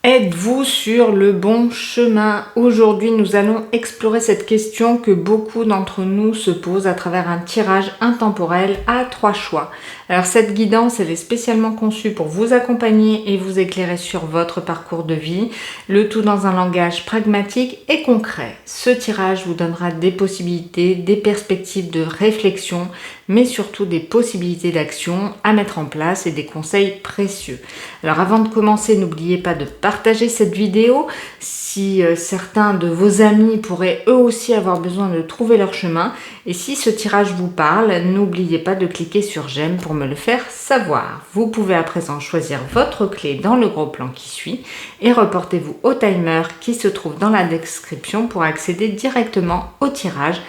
Êtes-vous sur le bon chemin? Aujourd'hui, nous allons explorer cette question que beaucoup d'entre nous se posent à travers un tirage intemporel à 3 choix. Alors cette guidance, elle est spécialement conçue pour vous accompagner et vous éclairer sur votre parcours de vie, le tout dans un langage pragmatique et concret. Ce tirage vous donnera des possibilités, des perspectives de réflexion, mais surtout des possibilités d'action à mettre en place et des conseils précieux. Alors avant de commencer, n'oubliez pas de partager cette vidéo si certains de vos amis pourraient eux aussi avoir besoin de trouver leur chemin. Et si ce tirage vous parle, n'oubliez pas de cliquer sur j'aime pour me le faire savoir. Vous pouvez à présent choisir votre clé dans le gros plan qui suit et reportez-vous au timer qui se trouve dans la description pour accéder directement au tirage.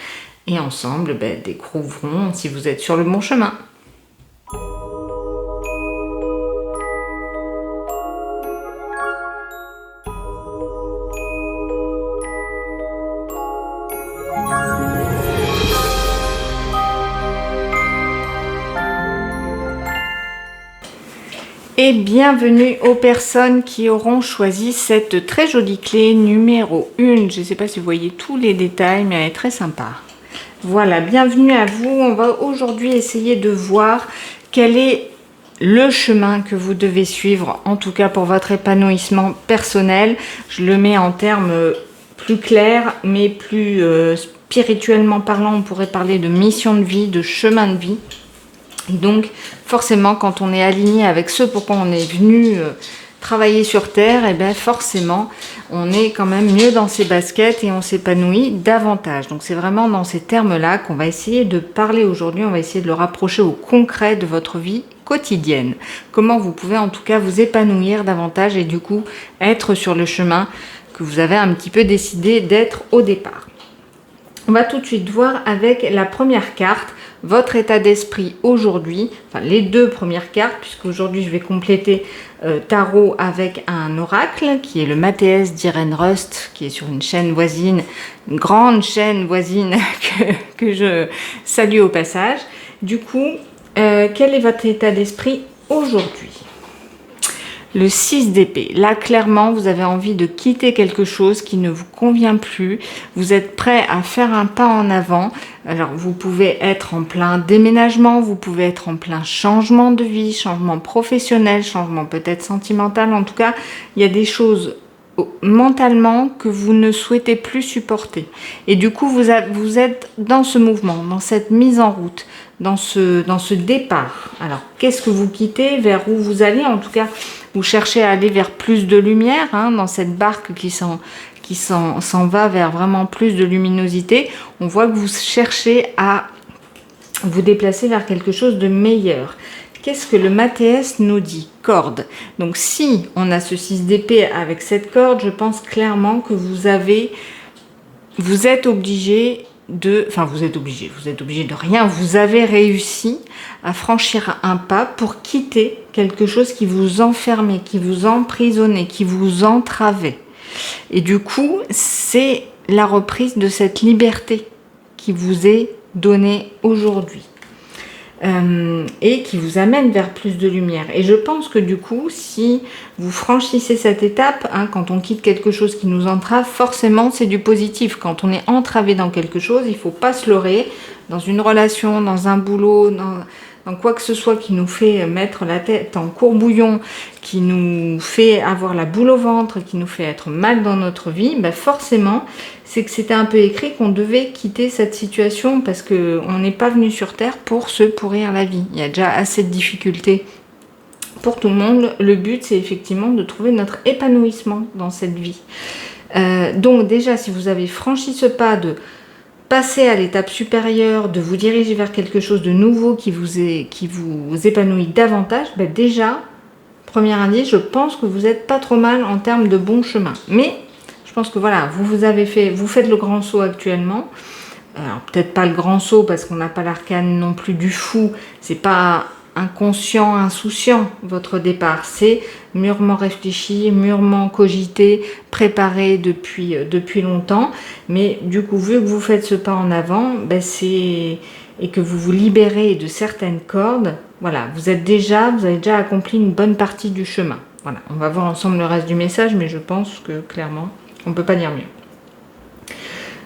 Et ensemble, découvrons si vous êtes sur le bon chemin. Et bienvenue aux personnes qui auront choisi cette très jolie clé numéro 1. Je ne sais pas si vous voyez tous les détails, mais elle est très sympa. Voilà, bienvenue à vous. On va aujourd'hui essayer de voir quel est le chemin que vous devez suivre, en tout cas pour votre épanouissement personnel. Je le mets en termes plus clairs, mais plus spirituellement parlant, on pourrait parler de mission de vie, de chemin de vie. Et donc, forcément, quand on est aligné avec ce pourquoi on est venu travailler sur Terre, et bien forcément, on est quand même mieux dans ses baskets et on s'épanouit davantage. Donc, c'est vraiment dans ces termes-là qu'on va essayer de parler aujourd'hui. On va essayer de le rapprocher au concret de votre vie quotidienne. Comment vous pouvez en tout cas vous épanouir davantage et du coup, être sur le chemin que vous avez un petit peu décidé d'être au départ. On va tout de suite voir avec la première carte, votre état d'esprit aujourd'hui, enfin les deux premières cartes, puisqu'aujourd'hui je vais compléter tarot avec un oracle qui est le Mathéès d'Irène Rust, qui est sur une chaîne voisine, une grande chaîne voisine que je salue au passage. Du coup, quel est votre état d'esprit aujourd'hui ? Le 6 d'épée. Là, clairement, vous avez envie de quitter quelque chose qui ne vous convient plus. Vous êtes prêt à faire un pas en avant. Alors, vous pouvez être en plein déménagement, vous pouvez être en plein changement de vie, changement professionnel, changement peut-être sentimental. En tout cas, il y a des choses mentalement que vous ne souhaitez plus supporter. Et du coup, vous êtes dans ce mouvement, dans cette mise en route, dans ce départ. Alors, qu'est-ce que vous quittez? Vers où vous allez? En tout cas, vous cherchez à aller vers plus de lumière, dans cette barque qui s'en va vers vraiment plus de luminosité. On voit que vous cherchez à vous déplacer vers quelque chose de meilleur. Qu'est-ce que le Mathéès nous dit? Corde. Donc si on a ce 6 d'épée avec cette corde, je pense clairement que vous êtes obligé de... Enfin, vous êtes obligé de rien. Vous avez réussi à franchir un pas pour quitter quelque chose qui vous enfermait, qui vous emprisonnait, qui vous entravait. Et du coup, c'est la reprise de cette liberté qui vous est donnée aujourd'hui. Et qui vous amène vers plus de lumière. Et je pense que du coup, si vous franchissez cette étape, quand on quitte quelque chose qui nous entrave, forcément c'est du positif. Quand on est entravé dans quelque chose, il ne faut pas se leurrer. Dans une relation, dans un boulot, dans quoi que ce soit qui nous fait mettre la tête en courbouillon, qui nous fait avoir la boule au ventre, qui nous fait être mal dans notre vie, forcément, c'est que c'était un peu écrit qu'on devait quitter cette situation parce qu'on n'est pas venu sur Terre pour se pourrir la vie. Il y a déjà assez de difficultés pour tout le monde. Le but, c'est effectivement de trouver notre épanouissement dans cette vie. Donc déjà, si vous avez franchi ce pas de passer à l'étape supérieure, de vous diriger vers quelque chose de nouveau qui vous épanouit davantage, déjà, premier indice, je pense que vous n'êtes pas trop mal en termes de bon chemin. Mais je pense que voilà, vous faites le grand saut actuellement. Alors peut-être pas le grand saut parce qu'on n'a pas l'arcane non plus du fou. C'est pas inconscient, insouciant votre départ. C'est mûrement réfléchi, mûrement cogité, préparé depuis longtemps. Mais du coup, vu que vous faites ce pas en avant, et que vous vous libérez de certaines cordes, Voilà, vous avez déjà accompli une bonne partie du chemin. Voilà, on va voir ensemble le reste du message, mais je pense que clairement, on ne peut pas dire mieux.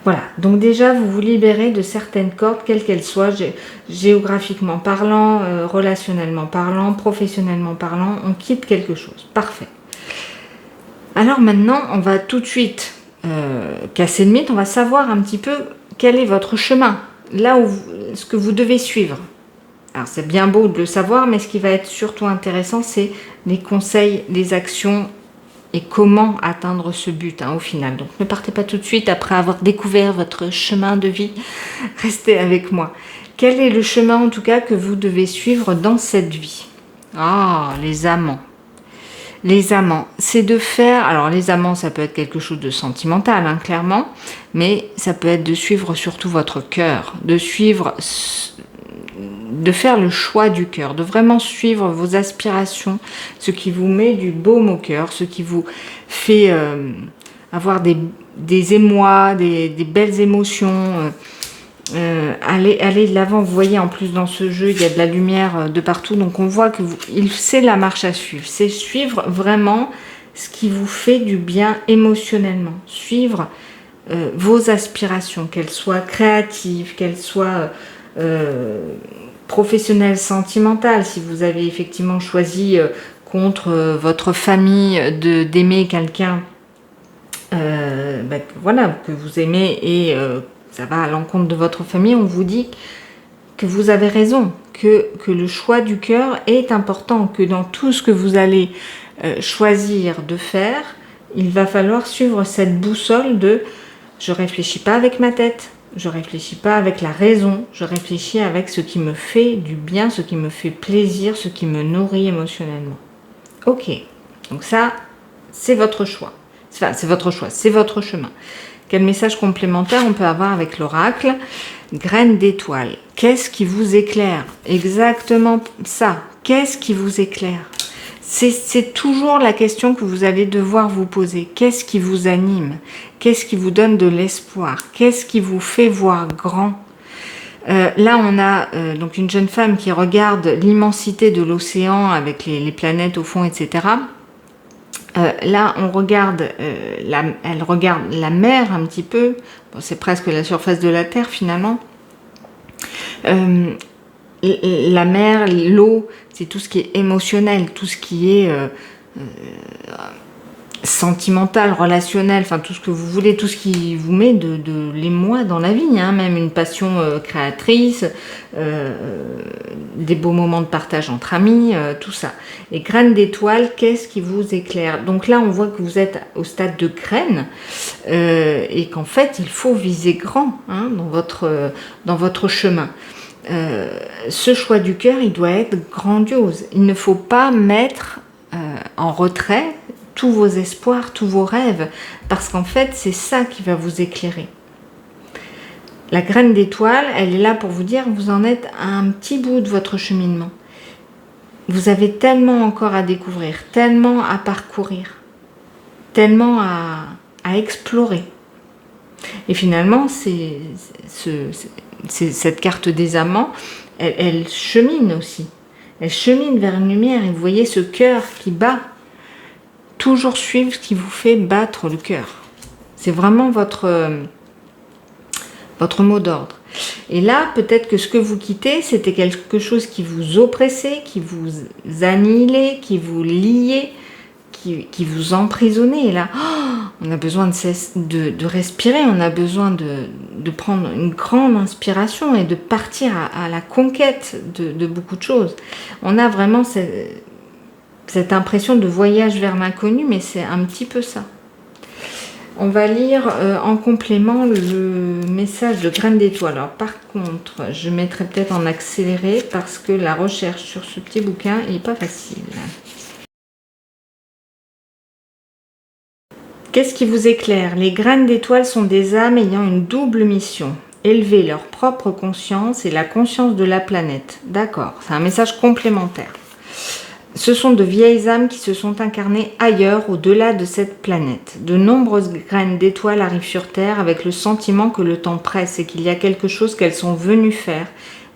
Voilà, donc déjà, vous vous libérez de certaines cordes, quelles qu'elles soient, géographiquement parlant, relationnellement parlant, professionnellement parlant, on quitte quelque chose. Parfait. Alors maintenant, on va tout de suite casser le mythe, on va savoir un petit peu quel est votre chemin, là où ce que vous devez suivre. Alors c'est bien beau de le savoir, mais ce qui va être surtout intéressant, c'est les conseils, les actions et comment atteindre ce but au final. Donc ne partez pas tout de suite après avoir découvert votre chemin de vie. Restez avec moi. Quel est le chemin en tout cas que vous devez suivre dans cette vie? Ah, les amants. Les amants, c'est de faire... Alors les amants, ça peut être quelque chose de sentimental, clairement, mais ça peut être de suivre surtout votre cœur, de faire le choix du cœur, de vraiment suivre vos aspirations, ce qui vous met du baume au cœur, ce qui vous fait avoir des émois, des belles émotions, aller de l'avant. Vous voyez, en plus dans ce jeu, il y a de la lumière de partout, donc on voit que c'est la marche à suivre, c'est suivre vraiment ce qui vous fait du bien émotionnellement, suivre vos aspirations, qu'elles soient créatives, qu'elles soient... professionnel, sentimental, si vous avez effectivement choisi contre votre famille d'aimer quelqu'un voilà, que vous aimez et ça va à l'encontre de votre famille, on vous dit que vous avez raison, que le choix du cœur est important, que dans tout ce que vous allez choisir de faire, il va falloir suivre cette boussole de « je réfléchis pas avec ma tête ». Je réfléchis pas avec la raison, je réfléchis avec ce qui me fait du bien, ce qui me fait plaisir, ce qui me nourrit émotionnellement. Ok, donc ça, c'est votre choix. Enfin, c'est votre choix, c'est votre chemin. Quel message complémentaire on peut avoir avec l'oracle? Graine d'étoile. Qu'est-ce qui vous éclaire? Exactement ça. Qu'est-ce qui vous éclaire? C'est toujours la question que vous allez devoir vous poser. Qu'est-ce qui vous anime? Qu'est-ce qui vous donne de l'espoir? Qu'est-ce qui vous fait voir grand? Là, on a donc une jeune femme qui regarde l'immensité de l'océan avec les planètes au fond, etc. Là, on regarde, elle regarde la mer un petit peu. Bon, c'est presque la surface de la Terre finalement. La mer, l'eau, c'est tout ce qui est émotionnel, tout ce qui est sentimental, relationnel, enfin tout ce que vous voulez, tout ce qui vous met de l'émoi dans la vie, même une passion créatrice, des beaux moments de partage entre amis, tout ça. Et graines d'étoiles, qu'est-ce qui vous éclaire? Donc là, on voit que vous êtes au stade de graines et qu'en fait, il faut viser grand dans votre chemin. Ce choix du cœur, il doit être grandiose. Il ne faut pas mettre en retrait tous vos espoirs, tous vos rêves, parce qu'en fait, c'est ça qui va vous éclairer. La graine d'étoile, elle est là pour vous dire que vous en êtes à un petit bout de votre cheminement. Vous avez tellement encore à découvrir, tellement à parcourir, tellement à explorer. Et finalement, cette carte des amants, elle chemine aussi. Elle chemine vers une lumière et vous voyez ce cœur qui bat. Toujours suivre ce qui vous fait battre le cœur. C'est vraiment votre mot d'ordre. Et là, peut-être que ce que vous quittez, c'était quelque chose qui vous oppressait, qui vous annihilait, qui vous liait, qui vous emprisonnait. Et là, on a besoin de respirer, on a besoin de prendre une grande inspiration et de partir à la conquête de beaucoup de choses. On a vraiment cette impression de voyage vers l'inconnu, mais c'est un petit peu ça. On va lire en complément le message de graines d'étoile. Alors par contre, je mettrai peut-être en accéléré parce que la recherche sur ce petit bouquin n'est pas facile. Qu'est-ce qui vous éclaire? Les graines d'étoiles sont des âmes ayant une double mission. Élever leur propre conscience et la conscience de la planète. D'accord, c'est un message complémentaire. Ce sont de vieilles âmes qui se sont incarnées ailleurs, au-delà de cette planète. De nombreuses graines d'étoiles arrivent sur Terre avec le sentiment que le temps presse et qu'il y a quelque chose qu'elles sont venues faire,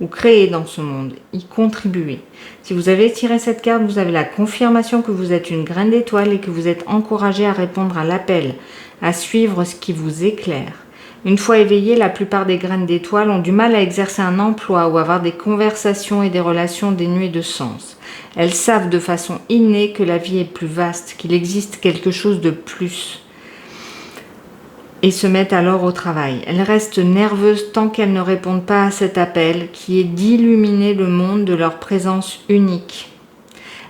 ou créer dans ce monde, y contribuer. Si vous avez tiré cette carte, vous avez la confirmation que vous êtes une graine d'étoile et que vous êtes encouragé à répondre à l'appel, à suivre ce qui vous éclaire. Une fois éveillés, la plupart des graines d'étoiles ont du mal à exercer un emploi ou avoir des conversations et des relations dénuées de sens. Elles savent de façon innée que la vie est plus vaste, qu'il existe quelque chose de plus, et se mettent alors au travail. Elles restent nerveuses tant qu'elles ne répondent pas à cet appel qui est d'illuminer le monde de leur présence unique.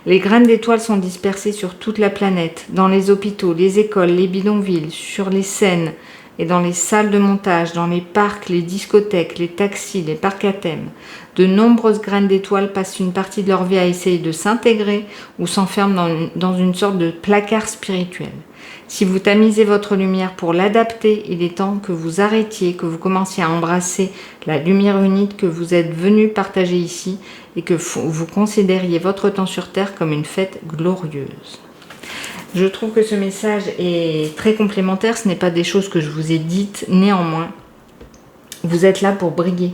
Les graines d'étoiles sont dispersées sur toute la planète, dans les hôpitaux, les écoles, les bidonvilles, sur les scènes et dans les salles de montage, dans les parcs, les discothèques, les taxis, les parcs à thème. De nombreuses graines d'étoiles passent une partie de leur vie à essayer de s'intégrer ou s'enferment dans une sorte de placard spirituel. Si vous tamisez votre lumière pour l'adapter, il est temps que vous arrêtiez, que vous commenciez à embrasser la lumière unique que vous êtes venu partager ici et que vous considériez votre temps sur Terre comme une fête glorieuse. Je trouve que ce message est très complémentaire, ce n'est pas des choses que je vous ai dites, néanmoins, vous êtes là pour briller.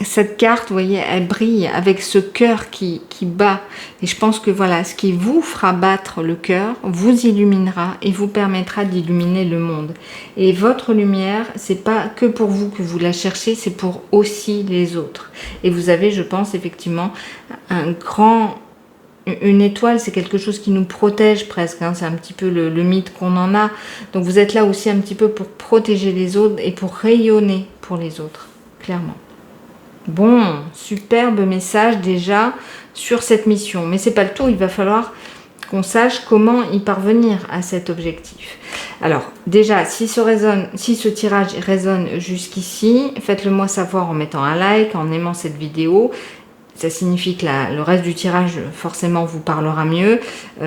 Cette carte, vous voyez, elle brille avec ce cœur qui bat. Et je pense que voilà, ce qui vous fera battre le cœur vous illuminera et vous permettra d'illuminer le monde. Et votre lumière, c'est pas que pour vous que vous la cherchez, c'est pour aussi les autres. Et vous avez, je pense, effectivement, une étoile, c'est quelque chose qui nous protège presque, hein, c'est un petit peu le mythe qu'on en a. Donc vous êtes là aussi un petit peu pour protéger les autres et pour rayonner pour les autres, clairement. Bon, superbe message déjà sur cette mission. Mais c'est pas le tout, il va falloir qu'on sache comment y parvenir à cet objectif. Alors, déjà, si ce tirage résonne jusqu'ici, faites-le moi savoir en mettant un like, en aimant cette vidéo. Ça signifie que le reste du tirage, forcément, vous parlera mieux.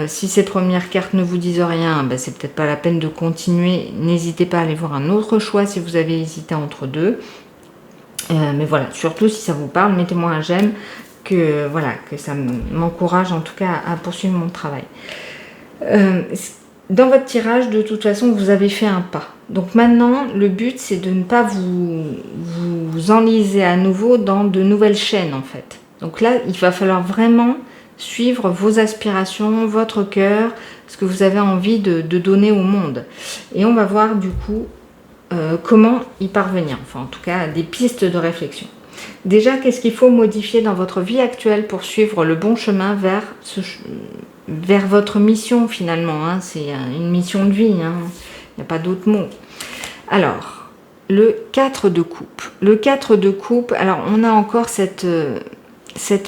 Si ces premières cartes ne vous disent rien, ben, c'est peut-être pas la peine de continuer. N'hésitez pas à aller voir un autre choix si vous avez hésité entre deux. Mais voilà, surtout si ça vous parle, mettez-moi un j'aime, que ça m'encourage en tout cas à poursuivre mon travail. Dans votre tirage, de toute façon, vous avez fait un pas. Donc maintenant, le but, c'est de ne pas vous enliser à nouveau dans de nouvelles chaînes, en fait. Donc là, il va falloir vraiment suivre vos aspirations, votre cœur, ce que vous avez envie de donner au monde. Et on va voir du coup comment y parvenir, enfin en tout cas des pistes de réflexion. Déjà, qu'est-ce qu'il faut modifier dans votre vie actuelle pour suivre le bon chemin vers votre mission finalement, hein. C'est une mission de vie, hein. Il n'y a pas d'autre mot. Alors, le 4 de coupe. Le 4 de coupe, alors on a encore cette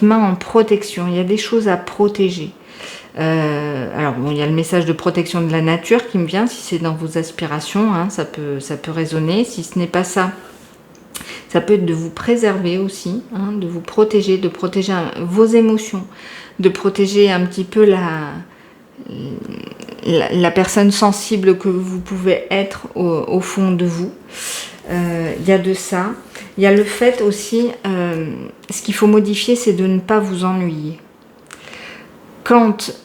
main en protection, il y a des choses à protéger. Alors bon, il y a le message de protection de la nature qui me vient, si c'est dans vos aspirations, hein, ça peut résonner. Si ce n'est pas ça, ça peut être de vous préserver aussi, hein, de vous protéger, de protéger vos émotions, de protéger un petit peu la personne sensible que vous pouvez être au fond de vous. Il y a de ça. Il y a le fait aussi, ce qu'il faut modifier, c'est de ne pas vous ennuyer. Quand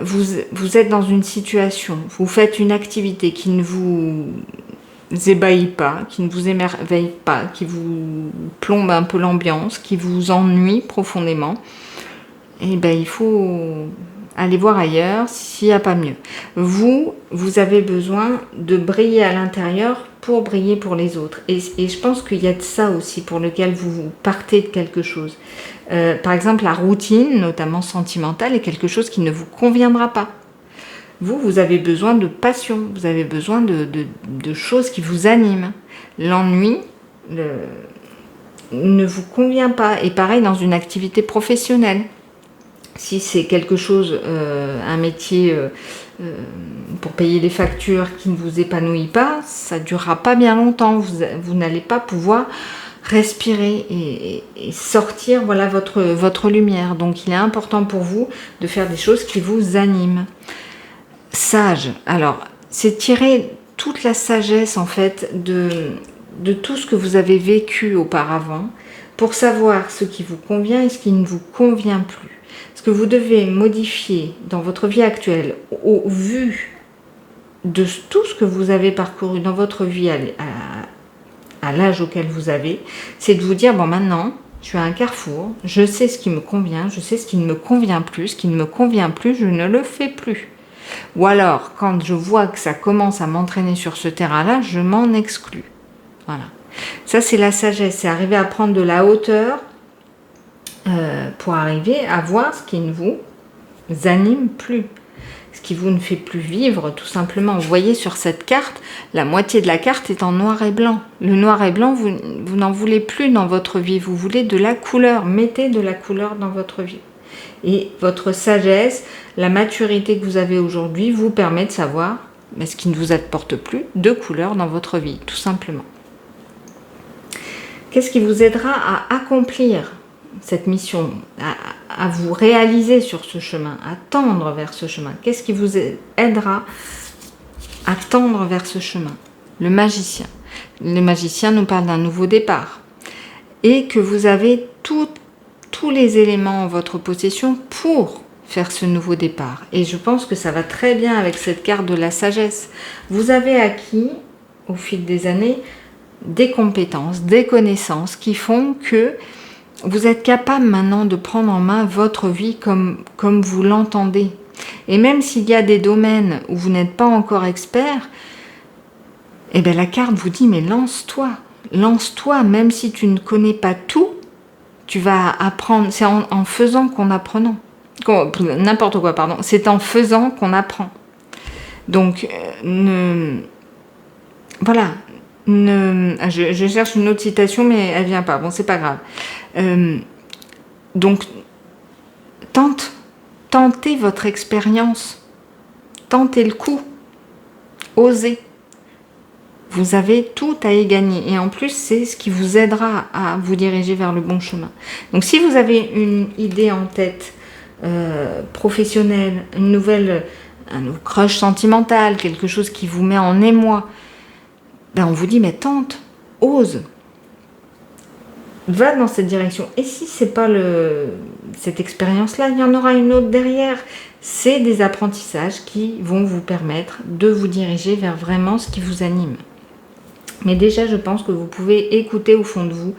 vous êtes dans une situation, vous faites une activité qui ne vous ébahit pas, qui ne vous émerveille pas, qui vous plombe un peu l'ambiance, qui vous ennuie profondément, et ben il faut aller voir ailleurs s'il n'y a pas mieux. Vous avez besoin de briller à l'intérieur pour briller pour les autres. Et je pense qu'il y a de ça aussi pour lequel vous partez de quelque chose. Par exemple, la routine, notamment sentimentale, est quelque chose qui ne vous conviendra pas. Vous avez besoin de passion, vous avez besoin de choses qui vous animent. L'ennui ne vous convient pas. Et pareil dans une activité professionnelle. Si c'est quelque chose, un métier pour payer les factures qui ne vous épanouit pas, ça ne durera pas bien longtemps. Vous n'allez pas pouvoir respirer et sortir voilà, votre lumière. Donc il est important pour vous de faire des choses qui vous animent. Sage, alors c'est tirer toute la sagesse en fait de tout ce que vous avez vécu auparavant pour savoir ce qui vous convient et ce qui ne vous convient plus. Ce que vous devez modifier dans votre vie actuelle au vu de tout ce que vous avez parcouru dans votre vie à l'âge auquel vous avez, c'est de vous dire, bon maintenant, je suis à un carrefour, je sais ce qui me convient, je sais ce qui ne me convient plus, ce qui ne me convient plus, je ne le fais plus. Ou alors, quand je vois que ça commence à m'entraîner sur ce terrain-là, je m'en exclus. Voilà. Ça, c'est la sagesse, c'est arriver à prendre de la hauteur pour arriver à voir ce qui ne vous anime plus, ce qui vous ne fait plus vivre, tout simplement. Vous voyez sur cette carte, la moitié de la carte est en noir et blanc. Le noir et blanc, vous n'en voulez plus dans votre vie, vous voulez de la couleur. Mettez de la couleur dans votre vie. Et votre sagesse, la maturité que vous avez aujourd'hui vous permet de savoir ce qui ne vous apporte plus de couleur dans votre vie, tout simplement. Qu'est-ce qui vous aidera à accomplir cette mission, à vous réaliser sur ce chemin, à tendre vers ce chemin? Qu'est-ce qui vous aidera à tendre vers ce chemin? Le magicien. Le magicien nous parle d'un nouveau départ et que vous avez tous les éléments en votre possession pour faire ce nouveau départ. Et je pense que ça va très bien avec cette carte de la sagesse. Vous avez acquis, au fil des années, des compétences, des connaissances qui font que vous êtes capable maintenant de prendre en main votre vie comme vous l'entendez. Et même s'il y a des domaines où vous n'êtes pas encore expert, eh bien la carte vous dit, mais lance-toi. Lance-toi, même si tu ne connais pas tout, tu vas apprendre. C'est en faisant qu'on apprend. N'importe quoi, pardon. C'est en faisant qu'on apprend. Donc, voilà. Je cherche une autre citation, mais elle vient pas. Bon, c'est pas grave. Donc, tentez votre expérience. Tentez le coup. Osez. Vous avez tout à y gagner. Et en plus, c'est ce qui vous aidera à vous diriger vers le bon chemin. Donc, si vous avez une idée en tête professionnelle, un nouveau crush sentimental, quelque chose qui vous met en émoi, on vous dit, mais tente, ose, va dans cette direction. Et si c'est pas cette expérience-là, il y en aura une autre derrière. C'est des apprentissages qui vont vous permettre de vous diriger vers vraiment ce qui vous anime. Mais déjà, je pense que vous pouvez écouter au fond de vous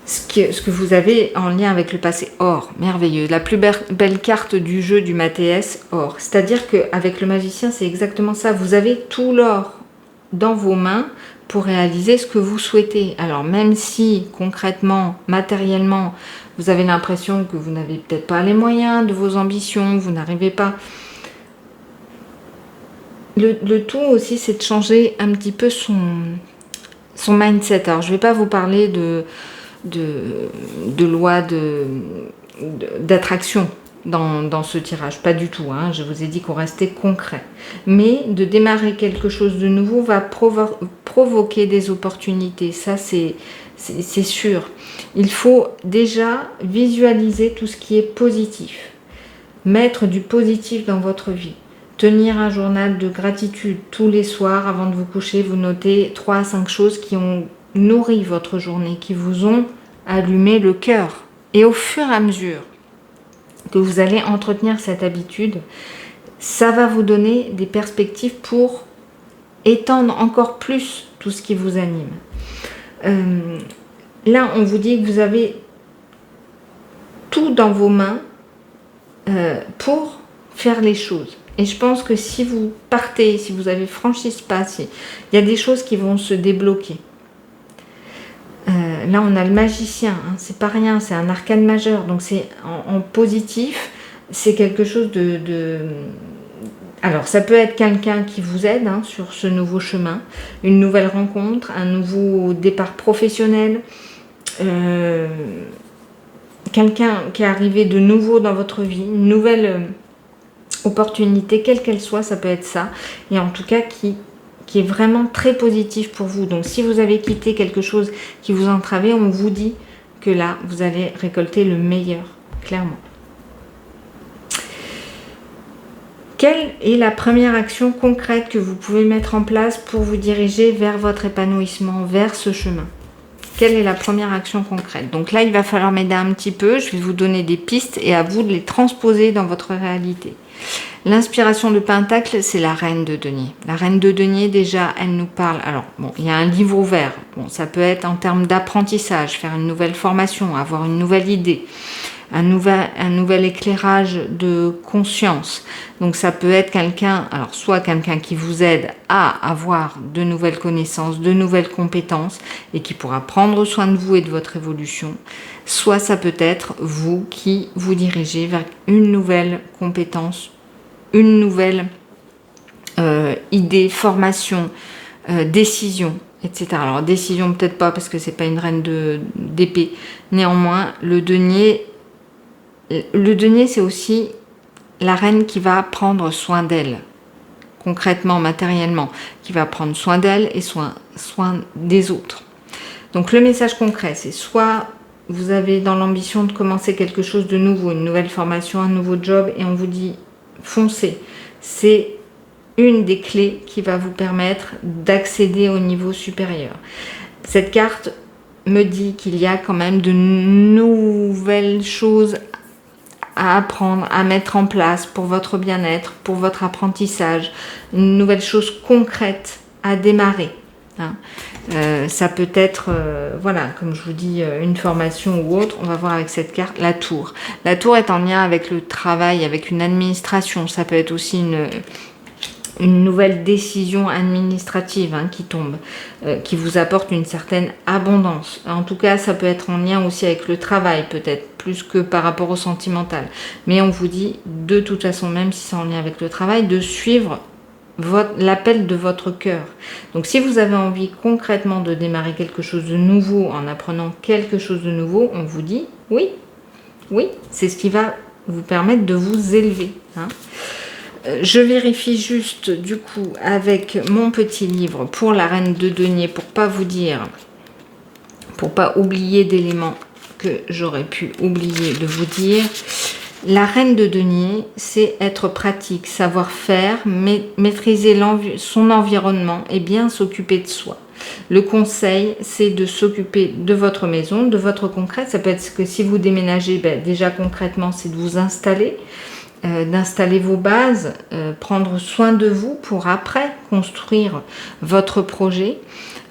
ce que vous avez en lien avec le passé. Or, merveilleux, la plus belle carte du jeu du Mathéès, or. C'est-à-dire qu'avec le magicien, c'est exactement ça. Vous avez tout l'or dans vos mains pour réaliser ce que vous souhaitez. Alors même si concrètement, matériellement, vous avez l'impression que vous n'avez peut-être pas les moyens de vos ambitions, vous n'arrivez pas. Le tout aussi, c'est de changer un petit peu son mindset. Alors je ne vais pas vous parler de loi d'attraction dans ce tirage, pas du tout, hein. Je vous ai dit qu'on restait concret, mais de démarrer quelque chose de nouveau va provoquer des opportunités, ça c'est sûr. Il faut déjà visualiser tout ce qui est positif, mettre du positif dans votre vie, tenir un journal de gratitude tous les soirs avant de vous coucher, vous notez 3 à 5 choses qui ont nourri votre journée, qui vous ont allumé le cœur, et au fur et à mesure que vous allez entretenir cette habitude, ça va vous donner des perspectives pour étendre encore plus tout ce qui vous anime. Là, on vous dit que vous avez tout dans vos mains pour faire les choses. Et je pense que si vous partez, si vous avez franchi ce pas, il y a des choses qui vont se débloquer. Là, on a le magicien, hein, c'est pas rien, c'est un arcane majeur, donc c'est en positif, c'est quelque chose de... Alors, ça peut être quelqu'un qui vous aide sur ce nouveau chemin, une nouvelle rencontre, un nouveau départ professionnel, quelqu'un qui est arrivé de nouveau dans votre vie, une nouvelle opportunité, quelle qu'elle soit, ça peut être ça, et en tout cas qui est vraiment très positif pour vous. Donc si vous avez quitté quelque chose qui vous entravait, on vous dit que là, vous allez récolter le meilleur, clairement. Quelle est la première action concrète que vous pouvez mettre en place pour vous diriger vers votre épanouissement, vers ce chemin? Quelle est la première action concrète? Donc là, il va falloir m'aider un petit peu. Je vais vous donner des pistes et à vous de les transposer dans votre réalité. L'inspiration de Pentacle, c'est la reine de denier. La reine de denier, déjà, elle nous parle... Alors, bon, il y a un livre ouvert. Bon, ça peut être en termes d'apprentissage, faire une nouvelle formation, avoir une nouvelle idée, un nouvel éclairage de conscience. Donc, ça peut être quelqu'un... Alors, soit quelqu'un qui vous aide à avoir de nouvelles connaissances, de nouvelles compétences et qui pourra prendre soin de vous et de votre évolution. Soit ça peut être vous qui vous dirigez vers une nouvelle compétence, une nouvelle idée, formation, décision, etc. Alors décision peut-être pas parce que c'est pas une reine d'épée. Néanmoins, le denier c'est aussi la reine qui va prendre soin d'elle, concrètement, matériellement, qui va prendre soin d'elle et soin des autres. Donc le message concret, c'est soit vous avez dans l'ambition de commencer quelque chose de nouveau, une nouvelle formation, un nouveau job, et on vous dit foncez. C'est une des clés qui va vous permettre d'accéder au niveau supérieur. Cette carte me dit qu'il y a quand même de nouvelles choses à apprendre, à mettre en place pour votre bien-être, pour votre apprentissage, une nouvelle chose concrète à démarrer. Ça peut être, voilà, comme je vous dis, une formation ou autre. On va voir avec cette carte la tour. La tour est en lien avec le travail, avec une administration. Ça peut être aussi une nouvelle décision administrative qui tombe, qui vous apporte une certaine abondance. En tout cas, ça peut être en lien aussi avec le travail, peut-être plus que par rapport au sentimental. Mais on vous dit, de toute façon, même si c'est en lien avec le travail, de suivre l'appel de votre cœur. Donc si vous avez envie concrètement de démarrer quelque chose de nouveau en apprenant quelque chose de nouveau, on vous dit oui, c'est ce qui va vous permettre de vous élever. Je vérifie juste du coup avec mon petit livre pour la reine de denier pour pas vous dire, pour pas oublier d'éléments que j'aurais pu oublier de vous dire. La reine de denier, c'est être pratique, savoir faire, maîtriser son environnement et bien s'occuper de soi. Le conseil, c'est de s'occuper de votre maison, de votre concret. Ça peut être que si vous déménagez, déjà concrètement, c'est de vous installer, d'installer vos bases, prendre soin de vous pour après construire votre projet.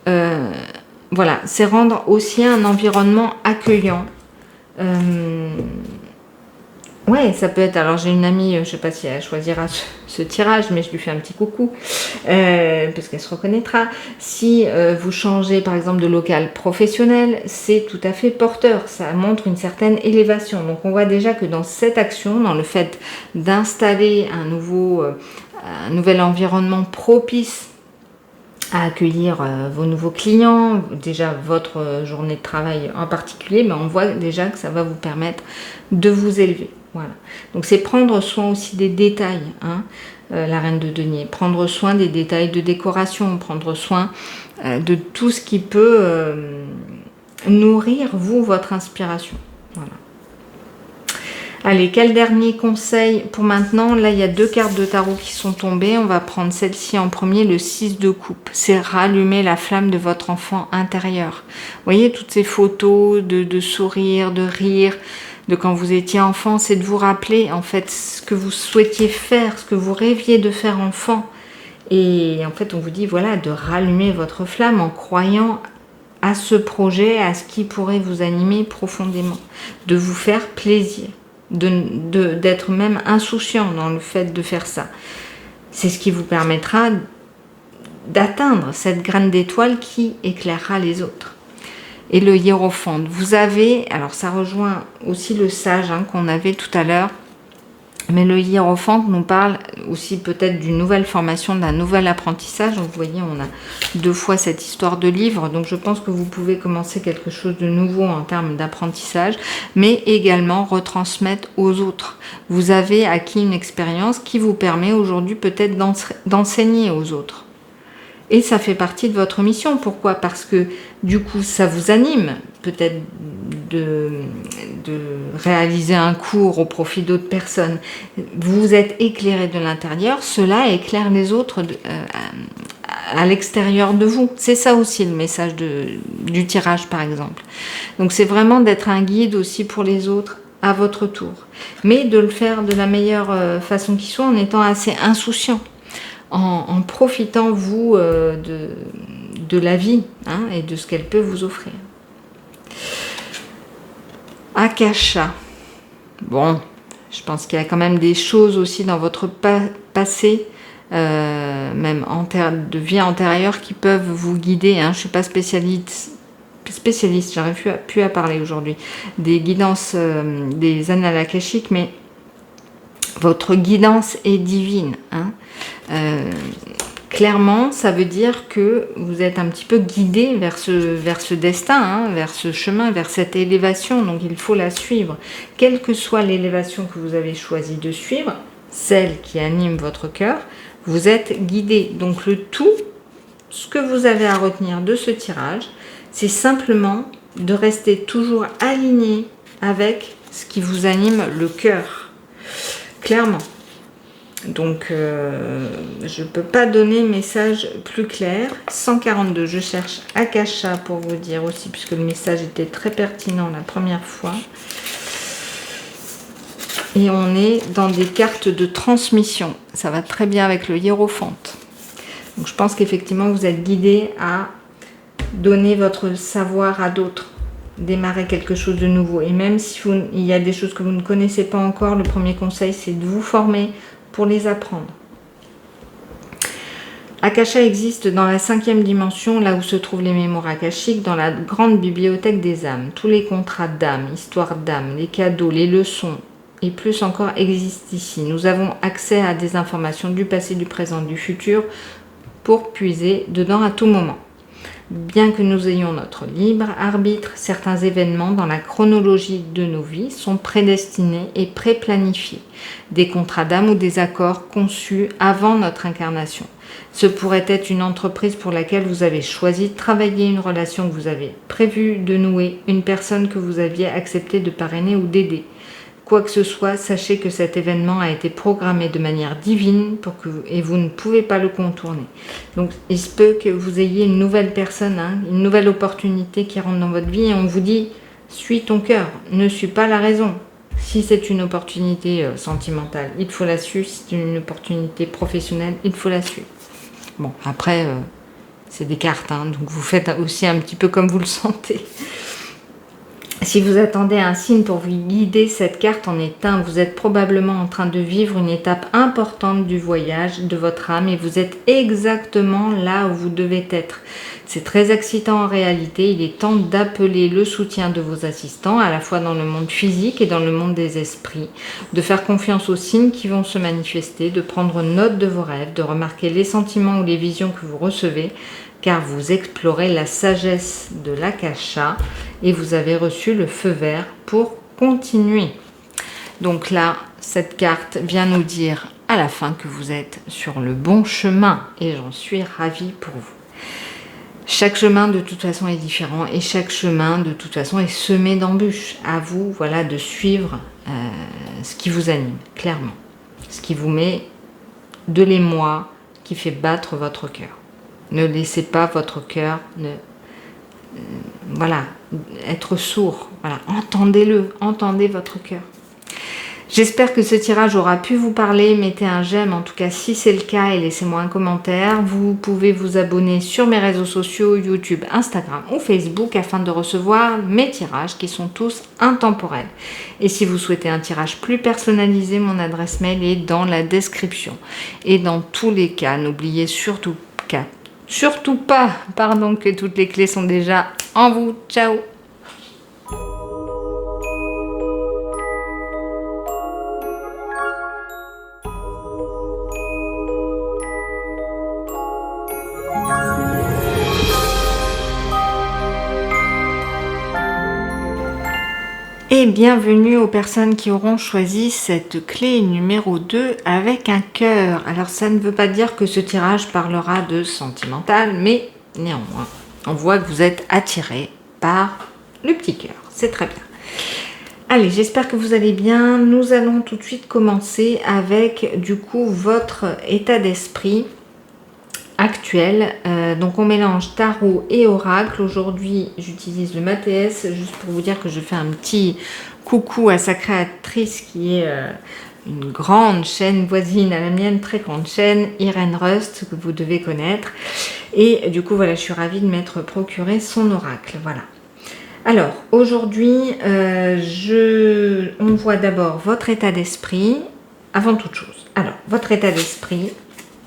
Voilà, c'est rendre aussi un environnement accueillant. Ouais, ça peut être... Alors, j'ai une amie, je ne sais pas si elle choisira ce tirage, mais je lui fais un petit coucou, parce qu'elle se reconnaîtra. Si vous changez, par exemple, de local professionnel, c'est tout à fait porteur. Ça montre une certaine élévation. Donc, on voit déjà que dans cette action, dans le fait d'installer un nouvel environnement propice à accueillir vos nouveaux clients, déjà votre journée de travail en particulier, mais on voit déjà que ça va vous permettre de vous élever. Voilà. Donc c'est prendre soin aussi des détails, la reine de denier. Prendre soin des détails de décoration, prendre soin de tout ce qui peut nourrir votre inspiration. Voilà. Allez, quel dernier conseil pour maintenant? Là, il y a 2 cartes de tarot qui sont tombées. On va prendre celle-ci en premier, le 6 de coupe. C'est rallumer la flamme de votre enfant intérieur. Vous voyez, toutes ces photos de sourire, de rire, de quand vous étiez enfant, c'est de vous rappeler en fait ce que vous souhaitiez faire, ce que vous rêviez de faire enfant. Et en fait, on vous dit, voilà, de rallumer votre flamme en croyant à ce projet, à ce qui pourrait vous animer profondément, de vous faire plaisir. D'être même insouciant dans le fait de faire ça. C'est ce qui vous permettra d'atteindre cette graine d'étoile qui éclairera les autres. Et le hiérophant, vous avez, alors ça rejoint aussi le sage qu'on avait tout à l'heure, mais le hiérophant nous parle aussi peut-être d'une nouvelle formation, d'un nouvel apprentissage. Donc vous voyez, on a 2 fois cette histoire de livre. Donc je pense que vous pouvez commencer quelque chose de nouveau en termes d'apprentissage, mais également retransmettre aux autres. Vous avez acquis une expérience qui vous permet aujourd'hui peut-être d'enseigner aux autres. Et ça fait partie de votre mission. Pourquoi? Parce que du coup, ça vous anime peut-être de réaliser un cours au profit d'autres personnes. Vous êtes éclairé de l'intérieur, cela éclaire les autres à l'extérieur de vous. C'est ça aussi le message du tirage, par exemple. Donc c'est vraiment d'être un guide aussi pour les autres à votre tour. Mais de le faire de la meilleure façon qui soit, en étant assez insouciant, en profitant, vous, de la vie, hein, et de ce qu'elle peut vous offrir. Akasha. Bon, je pense qu'il y a quand même des choses aussi dans votre passé, même de vie antérieure, qui peuvent vous guider. Hein. Je ne suis pas spécialiste, j'arrive plus à parler aujourd'hui, des guidances, des annales akashiques, mais votre guidance est divine. Hein. Clairement, ça veut dire que vous êtes un petit peu guidé vers ce destin, hein, vers ce chemin, vers cette élévation. Donc il faut la suivre. Quelle que soit l'élévation que vous avez choisi de suivre, celle qui anime votre cœur, vous êtes guidé. Donc le tout, ce que vous avez à retenir de ce tirage, c'est simplement de rester toujours aligné avec ce qui vous anime le cœur. Clairement. Donc, je ne peux pas donner message plus clair. 142, je cherche Akasha pour vous dire aussi, puisque le message était très pertinent la première fois. Et on est dans des cartes de transmission. Ça va très bien avec le hiérophante. Donc, je pense qu'effectivement, vous êtes guidé à donner votre savoir à d'autres. Démarrer quelque chose de nouveau. Et même si il y a des choses que vous ne connaissez pas encore, le premier conseil, c'est de vous former pour les apprendre. Akasha existe dans la 5e dimension, là où se trouvent les mémoires akashiques, dans la grande bibliothèque des âmes. Tous les contrats d'âme, histoires d'âme, les cadeaux, les leçons et plus encore existent ici. Nous avons accès à des informations du passé, du présent, du futur pour puiser dedans à tout moment. Bien que nous ayons notre libre arbitre, certains événements dans la chronologie de nos vies sont prédestinés et pré-planifiés. Des contrats d'âme ou des accords conçus avant notre incarnation. Ce pourrait être une entreprise pour laquelle vous avez choisi de travailler, une relation que vous avez prévu de nouer, une personne que vous aviez accepté de parrainer ou d'aider. Quoi que ce soit, sachez que cet événement a été programmé de manière divine et vous ne pouvez pas le contourner. Donc, il se peut que vous ayez une nouvelle personne, hein, une nouvelle opportunité qui rentre dans votre vie et on vous dit « suis ton cœur, ne suis pas la raison ». Si c'est une opportunité sentimentale, il faut la suivre. Si c'est une opportunité professionnelle, il faut la suivre. Bon, après, c'est des cartes, hein, donc vous faites aussi un petit peu comme vous le sentez. Si vous attendez un signe pour vous guider, cette carte en est un. Vous êtes probablement en train de vivre une étape importante du voyage de votre âme et vous êtes exactement là où vous devez être. C'est très excitant en réalité. Il est temps d'appeler le soutien de vos assistants, à la fois dans le monde physique et dans le monde des esprits, de faire confiance aux signes qui vont se manifester, de prendre note de vos rêves, de remarquer les sentiments ou les visions que vous recevez, car vous explorez la sagesse de l'Akasha et vous avez reçu le feu vert pour continuer. Donc là, cette carte vient nous dire à la fin que vous êtes sur le bon chemin et j'en suis ravie pour vous. Chaque chemin de toute façon est différent et chaque chemin de toute façon est semé d'embûches. À vous, voilà, de suivre ce qui vous anime, clairement. Ce qui vous met de l'émoi, qui fait battre votre cœur. Ne laissez pas votre cœur être sourd. Voilà, entendez-le, entendez votre cœur. J'espère que ce tirage aura pu vous parler. Mettez un j'aime en tout cas si c'est le cas et laissez-moi un commentaire. Vous pouvez vous abonner sur mes réseaux sociaux, YouTube, Instagram ou Facebook afin de recevoir mes tirages qui sont tous intemporels. Et si vous souhaitez un tirage plus personnalisé, mon adresse mail est dans la description. Et dans tous les cas, n'oubliez surtout pas, que toutes les clés sont déjà en vous. Ciao! Et bienvenue aux personnes qui auront choisi cette clé numéro 2 avec un cœur. Alors ça ne veut pas dire que ce tirage parlera de sentimental, mais néanmoins, on voit que vous êtes attiré par le petit cœur. C'est très bien. Allez, j'espère que vous allez bien. Nous allons tout de suite commencer avec du coup votre état d'esprit actuelle. Donc on mélange tarot et oracle. Aujourd'hui j'utilise le Mathes, juste pour vous dire que je fais un petit coucou à sa créatrice qui est une grande chaîne voisine à la mienne, très grande chaîne, Irène Rust, que vous devez connaître. Et du coup voilà, je suis ravie de m'être procuré son oracle. Voilà. Alors aujourd'hui on voit d'abord votre état d'esprit avant toute chose. Alors votre état d'esprit,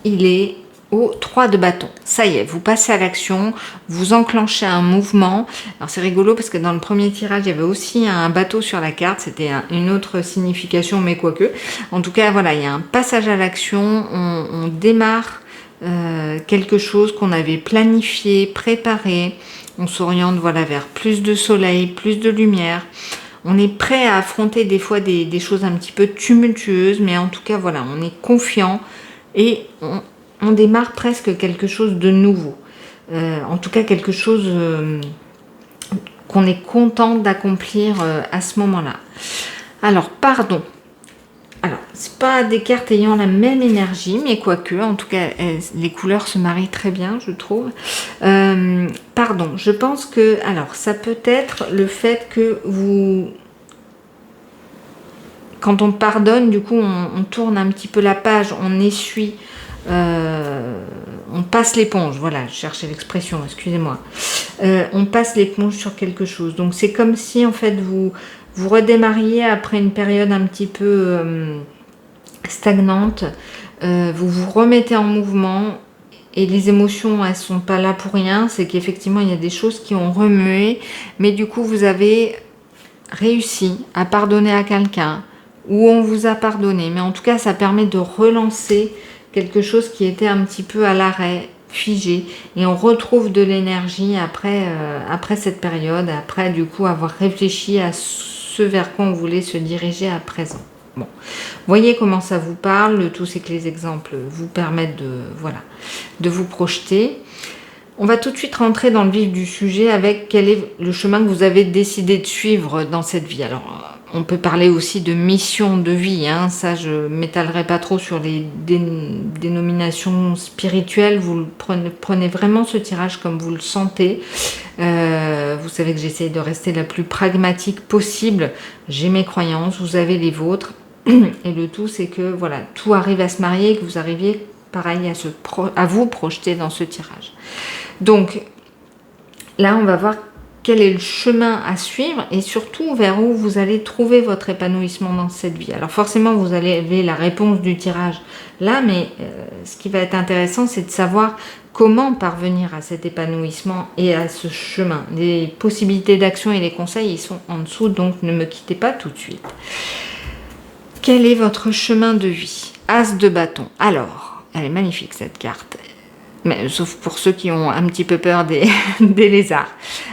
il est au 3 de bâton. Ça y est, vous passez à l'action, vous enclenchez un mouvement. Alors c'est rigolo parce que dans le premier tirage, il y avait aussi un bateau sur la carte. C'était une autre signification, mais quoique. En tout cas, voilà, il y a un passage à l'action. On démarre quelque chose qu'on avait planifié, préparé. On s'oriente voilà, vers plus de soleil, plus de lumière. On est prêt à affronter des fois des choses un petit peu tumultueuses, mais en tout cas, voilà, on est confiant et on démarre presque quelque chose de nouveau. En tout cas, quelque chose qu'on est content d'accomplir à ce moment-là. Alors, pardon. Alors, c'est pas des cartes ayant la même énergie, mais quoique, en tout cas, les couleurs se marient très bien, je trouve. Pardon, je pense que, alors, ça peut être le fait que vous... Quand on pardonne, du coup, on tourne un petit peu la page, on essuie... on passe l'éponge, voilà, je cherchais l'expression, excusez-moi. On passe l'éponge sur quelque chose. Donc c'est comme si en fait vous redémarriez après une période un petit peu stagnante. Vous vous remettez en mouvement et les émotions, elles sont pas là pour rien. C'est qu'effectivement il y a des choses qui ont remué, mais du coup vous avez réussi à pardonner à quelqu'un ou on vous a pardonné. Mais en tout cas ça permet de relancer quelque chose qui était un petit peu à l'arrêt, figé, et on retrouve de l'énergie après cette période, après du coup avoir réfléchi à ce vers quoi on voulait se diriger à présent. Bon, voyez comment ça vous parle. Le tout c'est que les exemples vous permettent de vous projeter. On va tout de suite rentrer dans le vif du sujet avec quel est le chemin que vous avez décidé de suivre dans cette vie. Alors, on peut parler aussi de mission de vie, hein. Ça je ne m'étalerai pas trop sur les dénominations spirituelles. Vous prenez vraiment ce tirage comme vous le sentez. Vous savez que j'essaye de rester la plus pragmatique possible. J'ai mes croyances, vous avez les vôtres. Et le tout c'est que voilà, tout arrive à se marier et que vous arriviez pareil à vous projeter dans ce tirage. Donc là on va voir quel est le chemin à suivre et surtout vers où vous allez trouver votre épanouissement dans cette vie. Alors forcément vous allez avoir la réponse du tirage là, mais ce qui va être intéressant c'est de savoir comment parvenir à cet épanouissement et à ce chemin. Les possibilités d'action et les conseils ils sont en dessous, donc ne me quittez pas tout de suite. Quel est votre chemin de vie? As de bâton. Alors, elle est magnifique cette carte. Mais, sauf pour ceux qui ont un petit peu peur des lézards.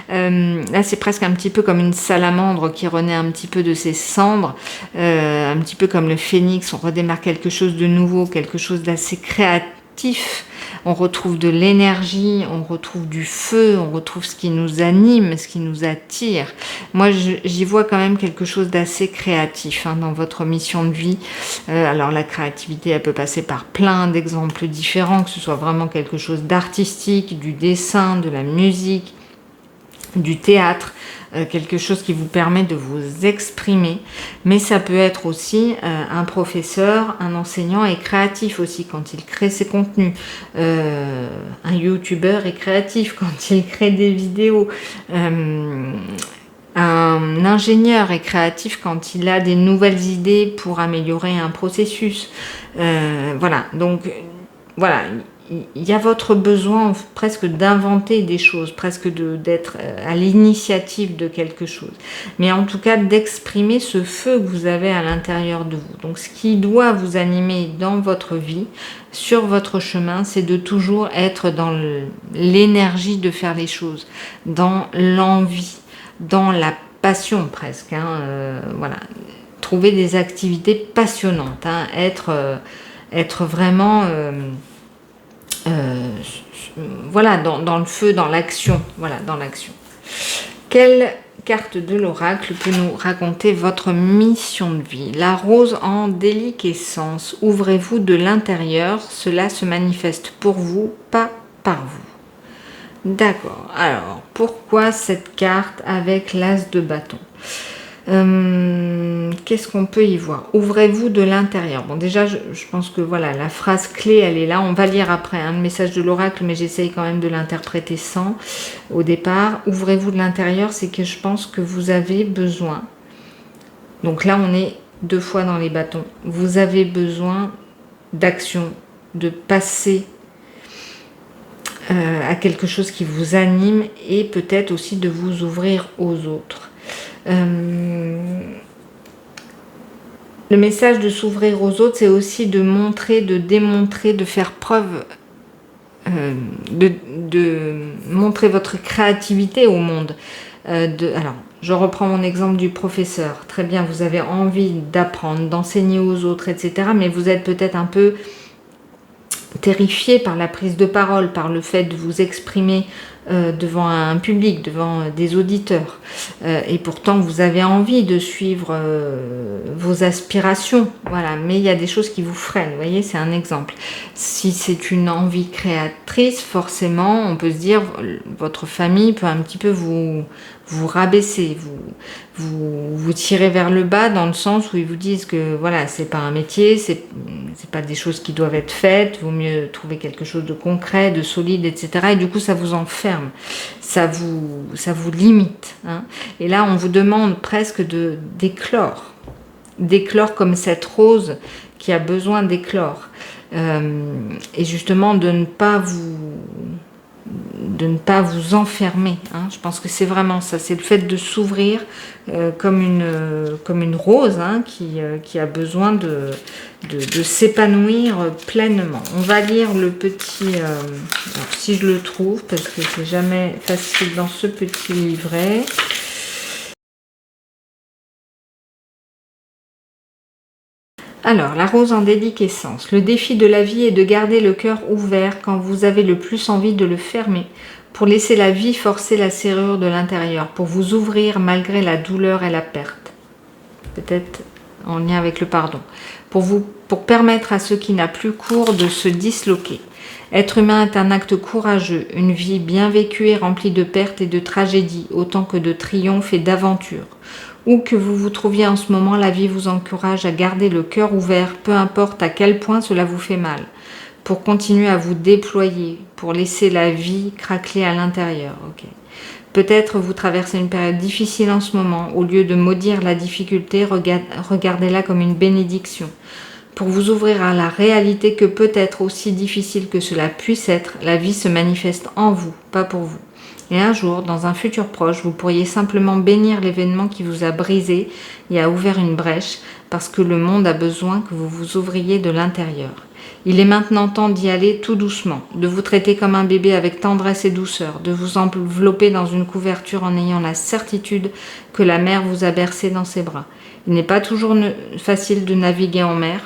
Là, c'est presque un petit peu comme une salamandre qui renaît un petit peu de ses cendres, un petit peu comme le phénix. On redémarre quelque chose de nouveau, quelque chose d'assez créatif. On retrouve de l'énergie, on retrouve du feu, on retrouve ce qui nous anime, ce qui nous attire. Moi, j'y vois quand même quelque chose d'assez créatif dans votre mission de vie. Alors, la créativité, elle peut passer par plein d'exemples différents, que ce soit vraiment quelque chose d'artistique, du dessin, de la musique, du théâtre, quelque chose qui vous permet de vous exprimer, mais ça peut être aussi un professeur, un enseignant est créatif aussi quand il crée ses contenus, un youtubeur est créatif quand il crée des vidéos, un ingénieur est créatif quand il a des nouvelles idées pour améliorer un processus. Voilà, donc voilà, il y a votre besoin presque d'inventer des choses, presque d'être à l'initiative de quelque chose. Mais en tout cas, d'exprimer ce feu que vous avez à l'intérieur de vous. Donc, ce qui doit vous animer dans votre vie, sur votre chemin, c'est de toujours être dans l'énergie de faire les choses, dans l'envie, dans la passion presque. Voilà. Trouver des activités passionnantes, être vraiment... voilà, dans le feu, dans l'action. Voilà, dans l'action. Quel carte de l'oracle peut nous raconter votre mission de vie? La rose en déliquescence. Ouvrez-vous de l'intérieur. Cela se manifeste pour vous, pas par vous. D'accord. Alors, pourquoi cette carte avec l'as de bâton? Qu'est-ce qu'on peut y voir? Ouvrez-vous de l'intérieur. Bon, déjà, je pense que voilà, la phrase clé, elle est là. On va lire après le message de l'oracle, mais j'essaye quand même de l'interpréter sans au départ. Ouvrez-vous de l'intérieur, c'est que je pense que vous avez besoin. Donc là, on est 2 fois dans les bâtons. Vous avez besoin d'action, de passer à quelque chose qui vous anime et peut-être aussi de vous ouvrir aux autres. Le message de s'ouvrir aux autres, c'est aussi de montrer, de démontrer, de faire preuve, de montrer votre créativité au monde. Alors, je reprends mon exemple du professeur. Très bien, vous avez envie d'apprendre, d'enseigner aux autres, etc. Mais vous êtes peut-être un peu terrifié par la prise de parole, par le fait de vous exprimer devant un public, devant des auditeurs. Et pourtant, vous avez envie de suivre vos aspirations. Voilà, mais il y a des choses qui vous freinent. Vous voyez, c'est un exemple. Si c'est une envie créatrice, forcément, on peut se dire, votre famille peut un petit peu vous rabaisser, vous tirer vers le bas dans le sens où ils vous disent que voilà, c'est pas un métier, c'est pas des choses qui doivent être faites, vaut mieux trouver quelque chose de concret, de solide, etc. Et du coup, ça vous enferme, ça vous limite. Hein. Et là, on vous demande presque d'éclore comme cette rose qui a besoin d'éclore. Et justement, de ne pas vous enfermer. Hein. Je pense que c'est vraiment ça, c'est le fait de s'ouvrir comme une rose hein, qui a besoin de s'épanouir pleinement. On va lire le petit, alors, si je le trouve, parce que c'est jamais facile dans ce petit livret. Alors, la rose en déliquescence. Le défi de la vie est de garder le cœur ouvert quand vous avez le plus envie de le fermer, pour laisser la vie forcer la serrure de l'intérieur, pour vous ouvrir malgré la douleur et la perte. Peut-être en lien avec le pardon. Pour permettre à ceux qui n'ont plus cours de se disloquer. Être humain est un acte courageux, une vie bien vécue et remplie de pertes et de tragédies, autant que de triomphes et d'aventures. Où que vous vous trouviez en ce moment, la vie vous encourage à garder le cœur ouvert, peu importe à quel point cela vous fait mal, pour continuer à vous déployer, pour laisser la vie craquer à l'intérieur. Okay. Peut-être vous traversez une période difficile en ce moment. Au lieu de maudire la difficulté, regardez-la comme une bénédiction. Pour vous ouvrir à la réalité que peut-être aussi difficile que cela puisse être, la vie se manifeste en vous, pas pour vous. Et un jour, dans un futur proche, vous pourriez simplement bénir l'événement qui vous a brisé et a ouvert une brèche, parce que le monde a besoin que vous vous ouvriez de l'intérieur. Il est maintenant temps d'y aller tout doucement, de vous traiter comme un bébé avec tendresse et douceur, de vous envelopper dans une couverture en ayant la certitude que la mer vous a bercé dans ses bras. Il n'est pas toujours facile de naviguer en mer,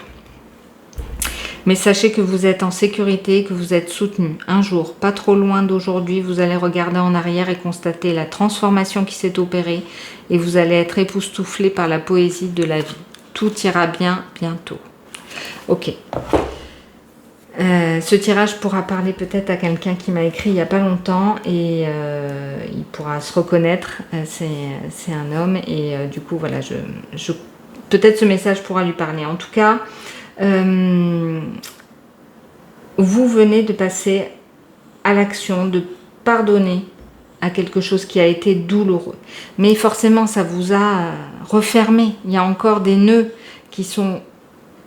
mais sachez que vous êtes en sécurité, que vous êtes soutenu. Un jour, pas trop loin d'aujourd'hui, vous allez regarder en arrière et constater la transformation qui s'est opérée et vous allez être époustouflé par la poésie de la vie. Tout ira bien bientôt. Ok. Ce tirage pourra parler peut-être à quelqu'un qui m'a écrit il n'y a pas longtemps et il pourra se reconnaître. C'est un homme et du coup, voilà, peut-être ce message pourra lui parler. En tout cas, vous venez de passer à l'action, de pardonner à quelque chose qui a été douloureux. Mais forcément, ça vous a refermé. Il y a encore des nœuds qui sont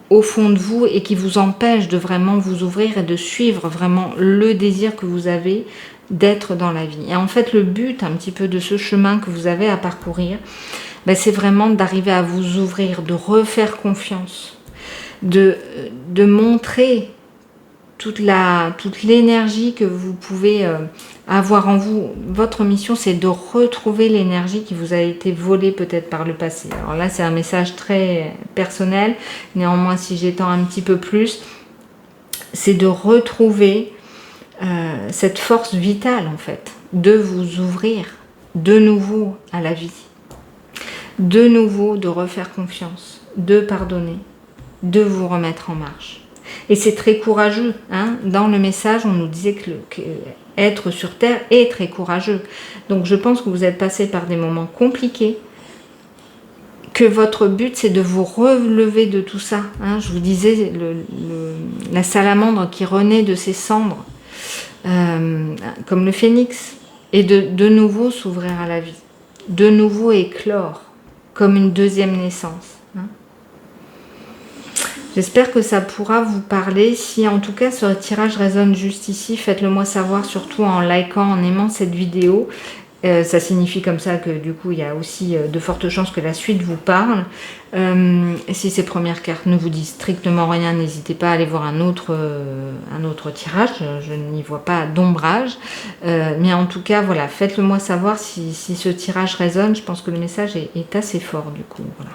au fond de vous et qui vous empêchent de vraiment vous ouvrir et de suivre vraiment le désir que vous avez d'être dans la vie. Et en fait, le but un petit peu de ce chemin que vous avez à parcourir, ben, c'est vraiment d'arriver à vous ouvrir, de refaire confiance, de montrer toute l'énergie que vous pouvez avoir en vous. Votre mission, c'est de retrouver l'énergie qui vous a été volée peut-être par le passé. Alors là, c'est un message très personnel. Néanmoins, si j'étends un petit peu plus, c'est de retrouver cette force vitale, en fait, de vous ouvrir de nouveau à la vie, de nouveau de refaire confiance, de pardonner, de vous remettre en marche. Et c'est très courageux. Hein. Dans le message, on nous disait que être sur Terre est très courageux. Donc je pense que vous êtes passé par des moments compliqués, que votre but c'est de vous relever de tout ça. Hein. Je vous disais, la salamandre qui renaît de ses cendres, comme le phénix, et de nouveau s'ouvrir à la vie, de nouveau éclore, comme une deuxième naissance. Hein. J'espère que ça pourra vous parler. Si en tout cas ce tirage résonne juste ici, faites-le moi savoir, surtout en likant, en aimant cette vidéo. Ça signifie comme ça que du coup il y a aussi de fortes chances que la suite vous parle. Si ces premières cartes ne vous disent strictement rien, n'hésitez pas à aller voir un autre tirage. Je n'y vois pas d'ombrage. Mais en tout cas, voilà, faites-le moi savoir si ce tirage résonne. Je pense que le message est assez fort du coup. Voilà.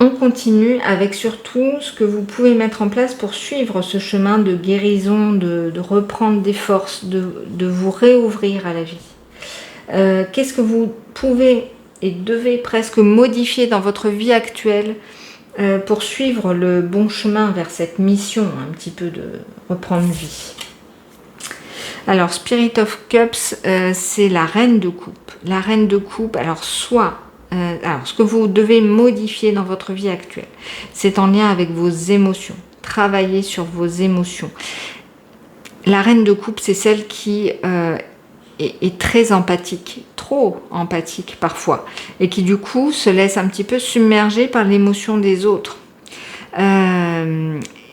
On continue avec surtout ce que vous pouvez mettre en place pour suivre ce chemin de guérison, de reprendre des forces, de vous réouvrir à la vie. Qu'est-ce que vous pouvez et devez presque modifier dans votre vie actuelle pour suivre le bon chemin vers cette mission, un petit peu de reprendre vie. Alors, Spirit of Cups, c'est la reine de coupe. La reine de coupe, alors soit... alors, ce que vous devez modifier dans votre vie actuelle, c'est en lien avec vos émotions. Travailler sur vos émotions. La reine de coupe, c'est celle qui est très empathique, trop empathique parfois, et qui du coup se laisse un petit peu submerger par l'émotion des autres.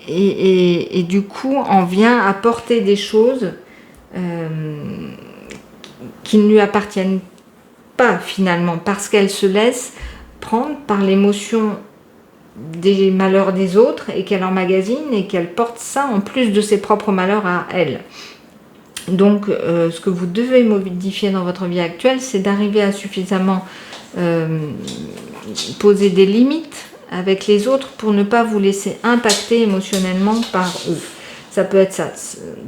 Et du coup, en vient apporter des choses qui ne lui appartiennent pas finalement, parce qu'elle se laisse prendre par l'émotion des malheurs des autres et qu'elle emmagasine et qu'elle porte ça en plus de ses propres malheurs à elle. Donc ce que vous devez modifier dans votre vie actuelle, c'est d'arriver à suffisamment poser des limites avec les autres pour ne pas vous laisser impacter émotionnellement par eux. Ça peut être ça.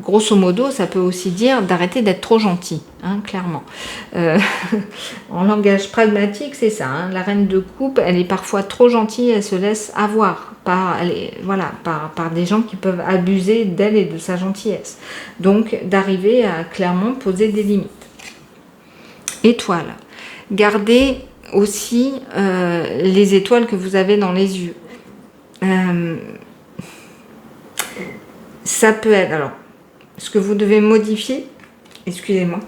Grosso modo, ça peut aussi dire d'arrêter d'être trop gentil, hein, clairement. En langage pragmatique, c'est ça. Hein, la reine de coupe, elle est parfois trop gentille, elle se laisse avoir par des gens qui peuvent abuser d'elle et de sa gentillesse. Donc, d'arriver à clairement poser des limites. Étoile. Gardez aussi les étoiles que vous avez dans les yeux. Ça peut être, alors, ce que vous devez modifier, excusez-moi,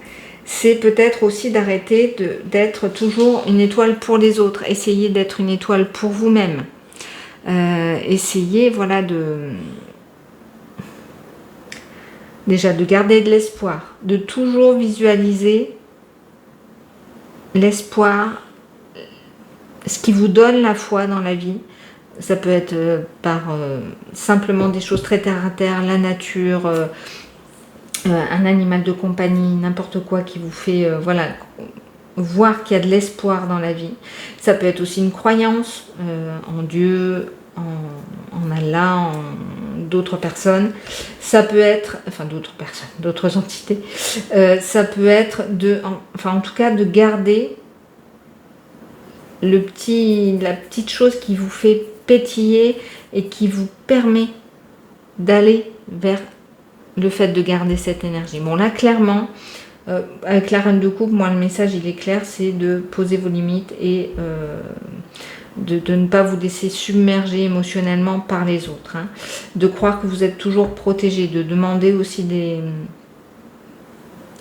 c'est peut-être aussi d'arrêter d'être toujours une étoile pour les autres. Essayez d'être une étoile pour vous-même. Essayez, voilà, déjà de garder de l'espoir, de toujours visualiser l'espoir, ce qui vous donne la foi dans la vie. Ça peut être par simplement des choses très terre à terre, la nature, un animal de compagnie, n'importe quoi qui vous fait voilà, voir qu'il y a de l'espoir dans la vie. Ça peut être aussi une croyance en Dieu, en Allah, en d'autres personnes. Ça peut être, enfin d'autres personnes, d'autres entités. Ça peut être en tout cas de garder la petite chose qui vous fait pétiller et qui vous permet d'aller vers le fait de garder cette énergie. Bon là clairement, avec la reine de coupe, moi le message il est clair, c'est de poser vos limites et de ne pas vous laisser submerger émotionnellement par les autres. Hein. De croire que vous êtes toujours protégé, de demander aussi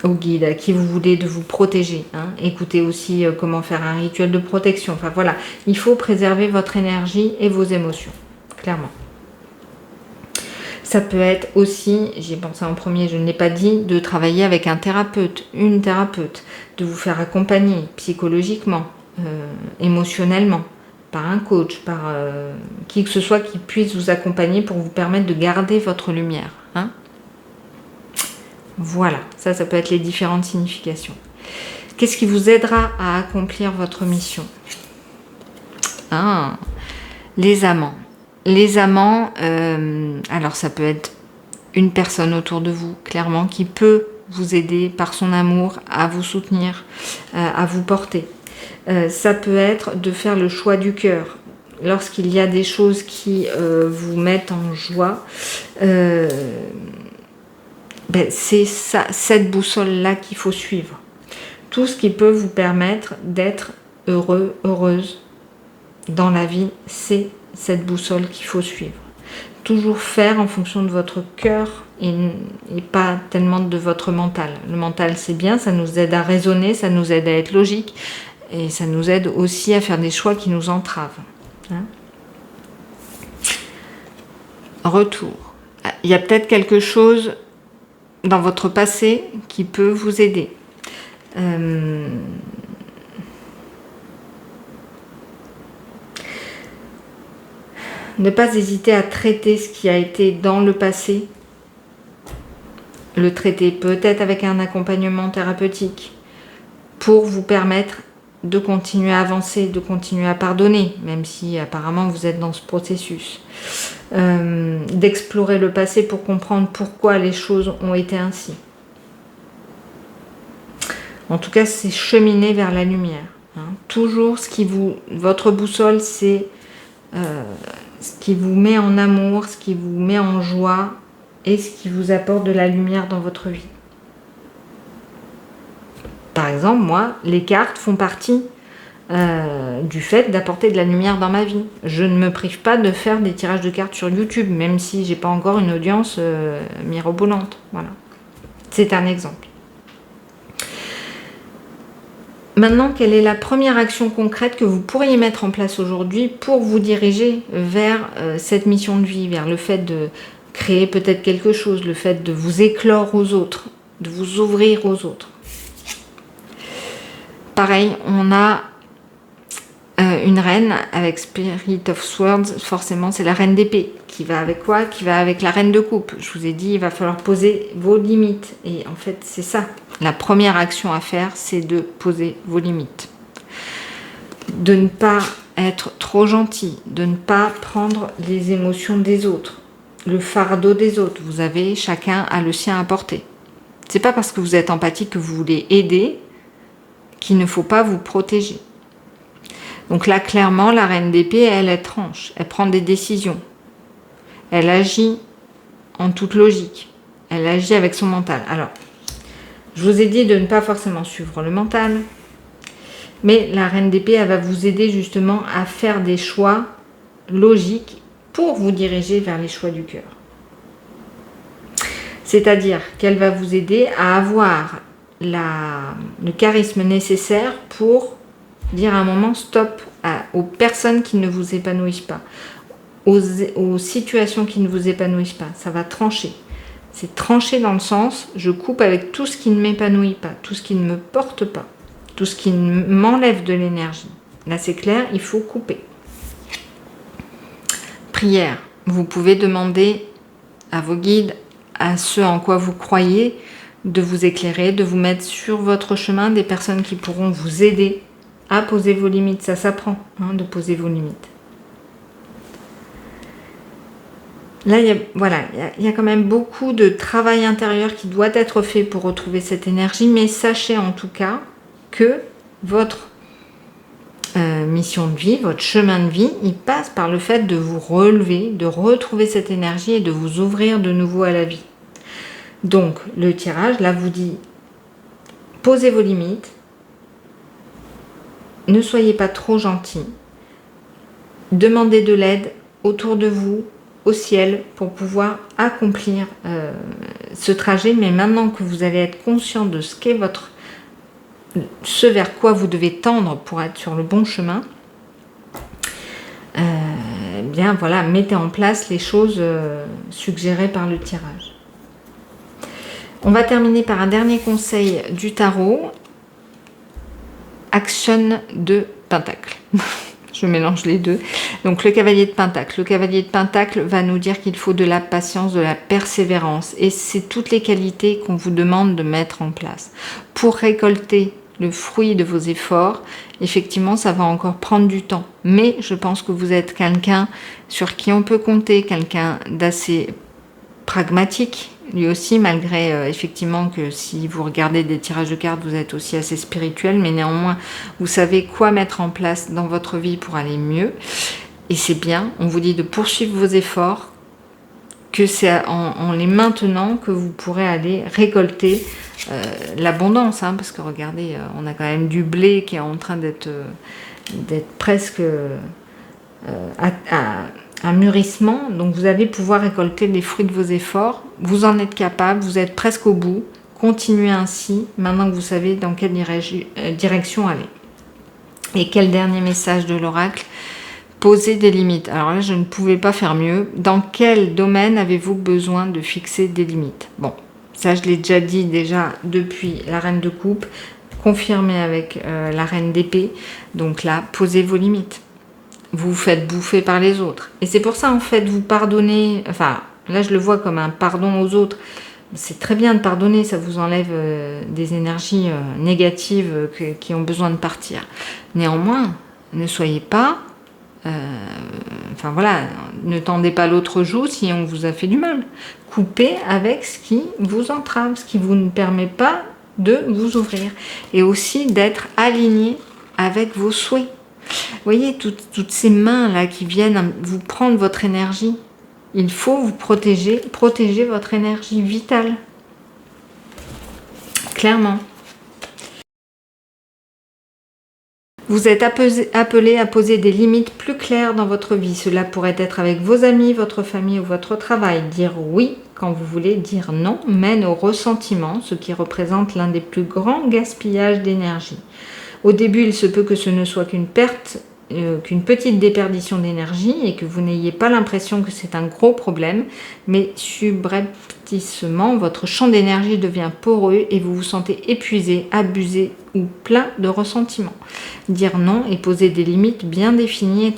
au guide à qui vous voulez de vous protéger. Hein. Écoutez aussi comment faire un rituel de protection. Enfin voilà, il faut préserver votre énergie et vos émotions, clairement. Ça peut être aussi, j'y ai pensé en premier, je ne l'ai pas dit, de travailler avec un thérapeute, une thérapeute, de vous faire accompagner psychologiquement, émotionnellement, par un coach, par qui que ce soit qui puisse vous accompagner pour vous permettre de garder votre lumière. Hein. Voilà, ça peut être les différentes significations. Qu'est-ce qui vous aidera à accomplir votre mission? Les amants. Les amants, alors ça peut être une personne autour de vous, clairement, qui peut vous aider par son amour à vous soutenir, à vous porter. Ça peut être de faire le choix du cœur. Lorsqu'il y a des choses qui vous mettent en joie, c'est cette boussole-là qu'il faut suivre. Tout ce qui peut vous permettre d'être heureux, heureuse dans la vie, c'est cette boussole qu'il faut suivre. Toujours faire en fonction de votre cœur et pas tellement de votre mental. Le mental, c'est bien, ça nous aide à raisonner, ça nous aide à être logique et ça nous aide aussi à faire des choix qui nous entravent. Retour. Il y a peut-être quelque chose dans votre passé qui peut vous aider. Ne pas hésiter à traiter ce qui a été dans le passé. Le traiter peut-être avec un accompagnement thérapeutique pour vous permettre de continuer à avancer, de continuer à pardonner, même si apparemment vous êtes dans ce processus. D'explorer le passé pour comprendre pourquoi les choses ont été ainsi. En tout cas, c'est cheminer vers la lumière. Toujours votre boussole, c'est ce qui vous met en amour, ce qui vous met en joie et ce qui vous apporte de la lumière dans votre vie. Par exemple, moi, les cartes font partie du fait d'apporter de la lumière dans ma vie. Je ne me prive pas de faire des tirages de cartes sur YouTube, même si j'ai pas encore une audience mirobolante. Voilà. C'est un exemple. Maintenant, quelle est la première action concrète que vous pourriez mettre en place aujourd'hui pour vous diriger vers cette mission de vie, vers le fait de créer peut-être quelque chose, le fait de vous éclore aux autres, de vous ouvrir aux autres. Pareil, on a une reine avec Spirit of Swords, forcément c'est la reine d'épée. Qui va avec quoi? Qui va avec la reine de coupe. Je vous ai dit, il va falloir poser vos limites. Et en fait, c'est ça. La première action à faire, c'est de poser vos limites. De ne pas être trop gentil, de ne pas prendre les émotions des autres, le fardeau des autres. Vous avez, chacun a le sien à porter. C'est pas parce que vous êtes empathique que vous voulez aider qu'il ne faut pas vous protéger. Donc là, clairement, la reine d'épée, elle tranche, elle prend des décisions. Elle agit en toute logique. Elle agit avec son mental. Alors, je vous ai dit de ne pas forcément suivre le mental, mais la reine d'épée, elle va vous aider justement à faire des choix logiques pour vous diriger vers les choix du cœur. C'est-à-dire qu'elle va vous aider à avoir le charisme nécessaire pour dire à un moment stop aux personnes qui ne vous épanouissent pas, aux situations qui ne vous épanouissent pas. Ça va trancher. C'est trancher dans le sens, je coupe avec tout ce qui ne m'épanouit pas, tout ce qui ne me porte pas, tout ce qui m'enlève de l'énergie. Là c'est clair, il faut couper. Prière. Vous pouvez demander à vos guides, à ceux en quoi vous croyez, de vous éclairer, de vous mettre sur votre chemin des personnes qui pourront vous aider à poser vos limites. Ça s'apprend, de poser vos limites. Là, il y a quand même beaucoup de travail intérieur qui doit être fait pour retrouver cette énergie, mais sachez en tout cas que votre mission de vie, votre chemin de vie, il passe par le fait de vous relever, de retrouver cette énergie et de vous ouvrir de nouveau à la vie. Donc, le tirage, là, vous dit, posez vos limites, ne soyez pas trop gentil, demandez de l'aide autour de vous, au ciel, pour pouvoir accomplir ce trajet. Mais maintenant que vous allez être conscient de ce qu'est ce vers quoi vous devez tendre pour être sur le bon chemin, bien voilà, mettez en place les choses suggérées par le tirage. On va terminer par un dernier conseil du tarot. Action de Pentacle. Je mélange les deux. Donc le cavalier de Pentacle. Le cavalier de Pentacle va nous dire qu'il faut de la patience, de la persévérance. Et c'est toutes les qualités qu'on vous demande de mettre en place. Pour récolter le fruit de vos efforts, effectivement, ça va encore prendre du temps. Mais je pense que vous êtes quelqu'un sur qui on peut compter, quelqu'un d'assez pragmatique, lui aussi, malgré effectivement que si vous regardez des tirages de cartes, vous êtes aussi assez spirituel, mais néanmoins, vous savez quoi mettre en place dans votre vie pour aller mieux. Et c'est bien, on vous dit de poursuivre vos efforts, que c'est en les maintenant que vous pourrez aller récolter l'abondance, hein, parce que regardez, on a quand même du blé qui est en train d'être presque un mûrissement, donc vous allez pouvoir récolter les fruits de vos efforts, vous en êtes capable, vous êtes presque au bout, continuez ainsi, maintenant que vous savez dans quelle direction aller. Et quel dernier message de l'oracle? Posez des limites. Alors là, je ne pouvais pas faire mieux. Dans quel domaine avez-vous besoin de fixer des limites? Bon, ça je l'ai déjà dit depuis la reine de coupe, confirmé avec la reine d'épée. Donc là, posez vos limites. Vous vous faites bouffer par les autres. Et c'est pour ça, en fait, vous pardonnez. Enfin, là, je le vois comme un pardon aux autres. C'est très bien de pardonner, ça vous enlève des énergies négatives qui ont besoin de partir. Néanmoins, ne soyez pas... enfin voilà, ne tendez pas l'autre joue si on vous a fait du mal. Coupez avec ce qui vous entrave, ce qui vous ne permet pas de vous ouvrir. Et aussi d'être aligné avec vos souhaits. Vous voyez, toutes ces mains-là qui viennent vous prendre votre énergie. Il faut vous protéger votre énergie vitale. Clairement. Vous êtes appelé à poser des limites plus claires dans votre vie. Cela pourrait être avec vos amis, votre famille ou votre travail. Dire oui quand vous voulez dire non mène au ressentiment, ce qui représente l'un des plus grands gaspillages d'énergie. Au début, il se peut que ce ne soit qu'une petite déperdition d'énergie et que vous n'ayez pas l'impression que c'est un gros problème, mais subrepticement, votre champ d'énergie devient poreux et vous vous sentez épuisé, abusé ou plein de ressentiment. Dire non et poser des limites bien définies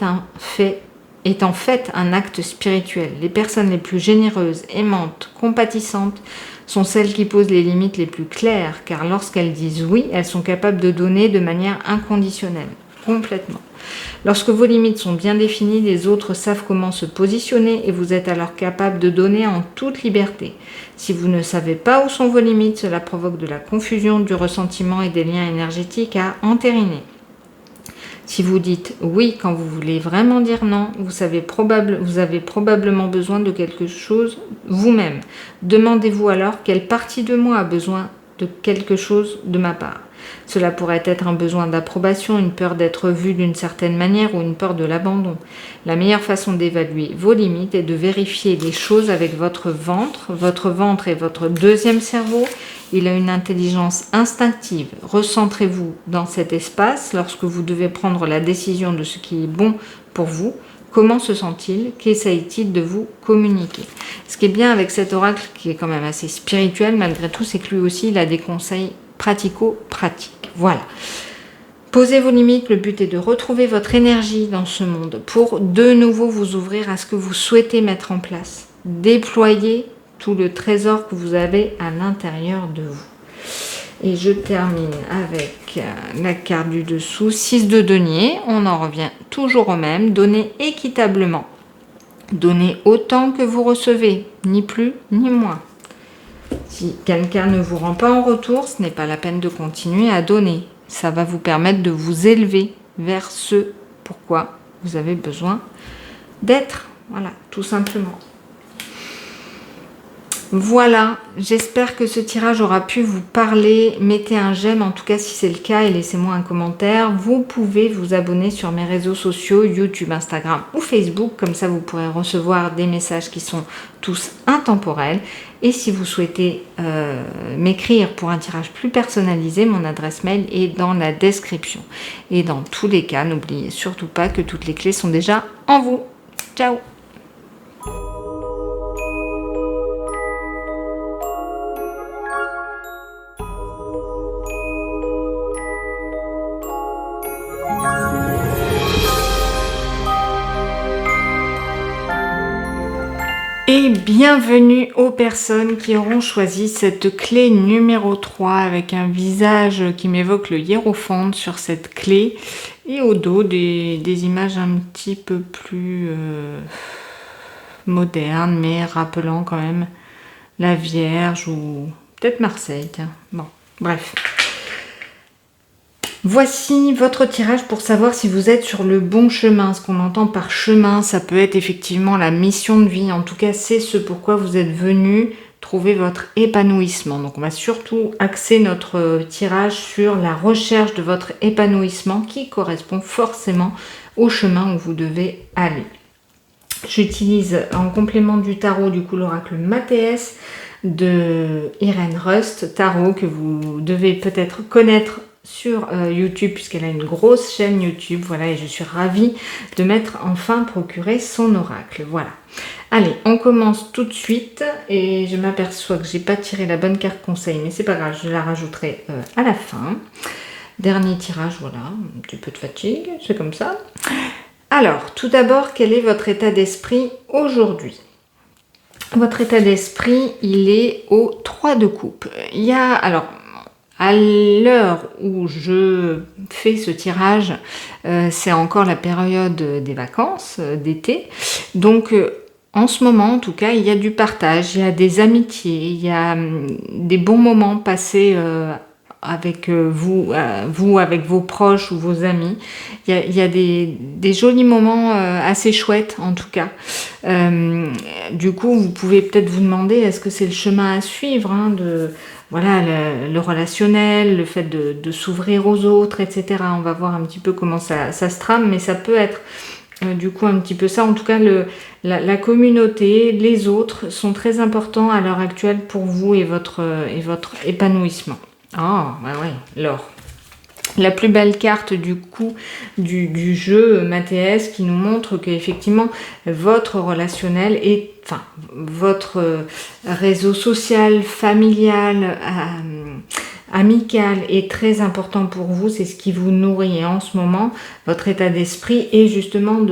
est en fait un acte spirituel. Les personnes les plus généreuses, aimantes, compatissantes sont celles qui posent les limites les plus claires, car lorsqu'elles disent oui, elles sont capables de donner de manière inconditionnelle, complètement. Lorsque vos limites sont bien définies, les autres savent comment se positionner et vous êtes alors capable de donner en toute liberté. Si vous ne savez pas où sont vos limites, cela provoque de la confusion, du ressentiment et des liens énergétiques à entériner. Si vous dites oui quand vous voulez vraiment dire non, vous avez probablement besoin de quelque chose vous-même. Demandez-vous alors quelle partie de moi a besoin de quelque chose de ma part. Cela pourrait être un besoin d'approbation, une peur d'être vu d'une certaine manière ou une peur de l'abandon. La meilleure façon d'évaluer vos limites est de vérifier les choses avec votre ventre. Votre ventre est votre deuxième cerveau. Il a une intelligence instinctive. Recentrez-vous dans cet espace lorsque vous devez prendre la décision de ce qui est bon pour vous. Comment se sent-il? Qu'essaye-t-il de vous communiquer? Ce qui est bien avec cet oracle, qui est quand même assez spirituel malgré tout, c'est que lui aussi, il a des conseils pratico-pratiques. Voilà. Posez vos limites. Le but est de retrouver votre énergie dans ce monde pour de nouveau vous ouvrir à ce que vous souhaitez mettre en place. Déployez tout le trésor que vous avez à l'intérieur de vous. Et je termine avec la carte du dessous, 6 de denier. On en revient toujours au même. Donnez équitablement. Donnez autant que vous recevez, ni plus ni moins. Si quelqu'un ne vous rend pas en retour, ce n'est pas la peine de continuer à donner. Ça va vous permettre de vous élever vers ce pourquoi vous avez besoin d'être. Voilà, tout simplement. Voilà, j'espère que ce tirage aura pu vous parler. Mettez un j'aime en tout cas si c'est le cas et laissez-moi un commentaire. Vous pouvez vous abonner sur mes réseaux sociaux, YouTube, Instagram ou Facebook. Comme ça, vous pourrez recevoir des messages qui sont tous intemporels. Et si vous souhaitez m'écrire pour un tirage plus personnalisé, mon adresse mail est dans la description. Et dans tous les cas, n'oubliez surtout pas que toutes les clés sont déjà en vous. Ciao! Et bienvenue aux personnes qui auront choisi cette clé numéro 3 avec un visage qui m'évoque le hiérophante sur cette clé et au dos des images un petit peu plus moderne, mais rappelant quand même la Vierge ou peut-être Marseille, tiens. Bon, bref. Voici votre tirage pour savoir si vous êtes sur le bon chemin. Ce qu'on entend par chemin, ça peut être effectivement la mission de vie. En tout cas, c'est ce pourquoi vous êtes venu trouver votre épanouissement. Donc, on va surtout axer notre tirage sur la recherche de votre épanouissement qui correspond forcément au chemin où vous devez aller. J'utilise en complément du tarot, du coup, l'oracle Mathéès de Irène Rust, tarot que vous devez peut-être connaître sur YouTube puisqu'elle a une grosse chaîne YouTube, voilà, et je suis ravie de m'être enfin procuré son oracle, voilà. Allez, on commence tout de suite et je m'aperçois que j'ai pas tiré la bonne carte conseil, mais c'est pas grave, je la rajouterai à la fin. Dernier tirage, voilà, un petit peu de fatigue, c'est comme ça. Alors, tout d'abord, quel est votre état d'esprit aujourd'hui ? Votre état d'esprit, il est au 3 de coupe. Il y a, alors, à l'heure où je fais ce tirage, c'est encore la période des vacances d'été. Donc, en ce moment, en tout cas, il y a du partage, il y a des amitiés, il y a des bons moments passés avec vous, avec vos proches ou vos amis. Il y a des jolis moments assez chouettes, en tout cas. Du coup, vous pouvez peut-être vous demander, est-ce que c'est le chemin à suivre, hein, de... Voilà, le relationnel, le fait de s'ouvrir aux autres, etc. On va voir un petit peu comment ça se trame, mais ça peut être du coup un petit peu ça. En tout cas, la communauté, les autres sont très importants à l'heure actuelle pour vous et votre épanouissement. Ah, ouais, l'or. La plus belle carte du coup du jeu Mathéès qui nous montre qu'effectivement votre relationnel est, enfin votre réseau social, familial, amical est très important pour vous, c'est ce qui vous nourrit. Et en ce moment, votre état d'esprit est justement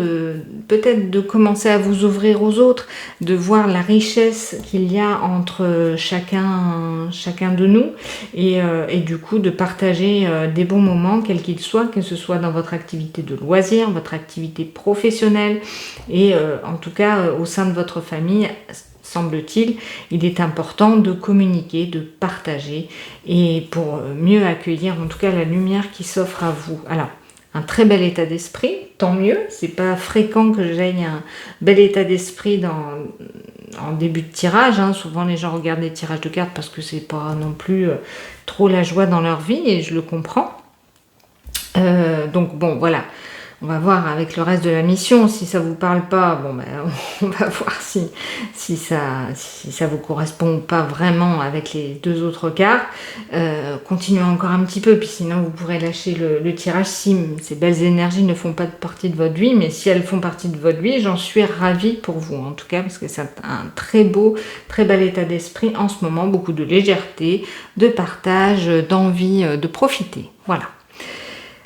peut-être de commencer à vous ouvrir aux autres, de voir la richesse qu'il y a entre chacun de nous et du coup de partager des bons moments, quels qu'ils soient, que ce soit dans votre activité de loisir, votre activité professionnelle et en tout cas au sein de votre famille. Semble-t-il, il est important de communiquer, de partager et pour mieux accueillir en tout cas la lumière qui s'offre à vous. Alors, un très bel état d'esprit, tant mieux, c'est pas fréquent que j'aie un bel état d'esprit en début de tirage, hein. Souvent les gens regardent des tirages de cartes parce que c'est pas non plus trop la joie dans leur vie et je le comprends. Donc bon, voilà. On va voir avec le reste de la mission, si ça vous parle pas, bon ben on va voir si ça vous correspond ou pas vraiment avec les deux autres cartes. Continuez encore un petit peu, puis sinon vous pourrez lâcher le tirage si ces belles énergies ne font pas partie de votre vie, mais si elles font partie de votre vie, j'en suis ravie pour vous en tout cas, parce que c'est un très beau, très bel état d'esprit en ce moment, beaucoup de légèreté, de partage, d'envie de profiter, voilà.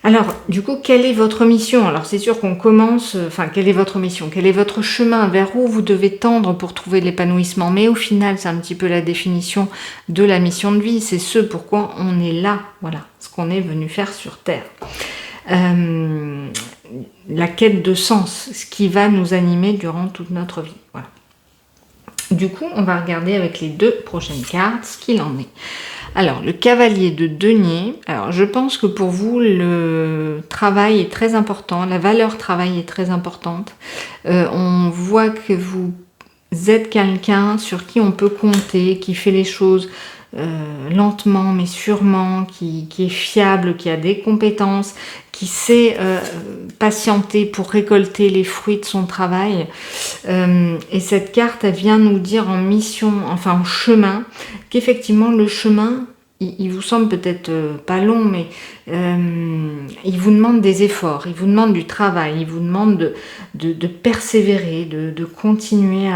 Alors, du coup, quelle est votre mission? Alors, c'est sûr qu'on commence... Enfin, quelle est votre mission? Quel est votre chemin? Vers où vous devez tendre pour trouver l'épanouissement? Mais au final, c'est un petit peu la définition de la mission de vie. C'est ce pourquoi on est là. Voilà, ce qu'on est venu faire sur Terre. La quête de sens, ce qui va nous animer durant toute notre vie. Voilà. Du coup, on va regarder avec les deux prochaines cartes ce qu'il en est. Alors, le cavalier de denier. Alors, je pense que pour vous, le travail est très important. La valeur travail est très importante. On voit que vous êtes quelqu'un sur qui on peut compter, qui fait les choses lentement mais sûrement, qui est fiable, qui a des compétences, qui sait patienter pour récolter les fruits de son travail. Et cette carte, elle vient nous dire en mission, enfin en chemin, qu'effectivement le chemin, il vous semble peut-être pas long, mais il vous demande des efforts, il vous demande du travail, il vous demande de persévérer, de continuer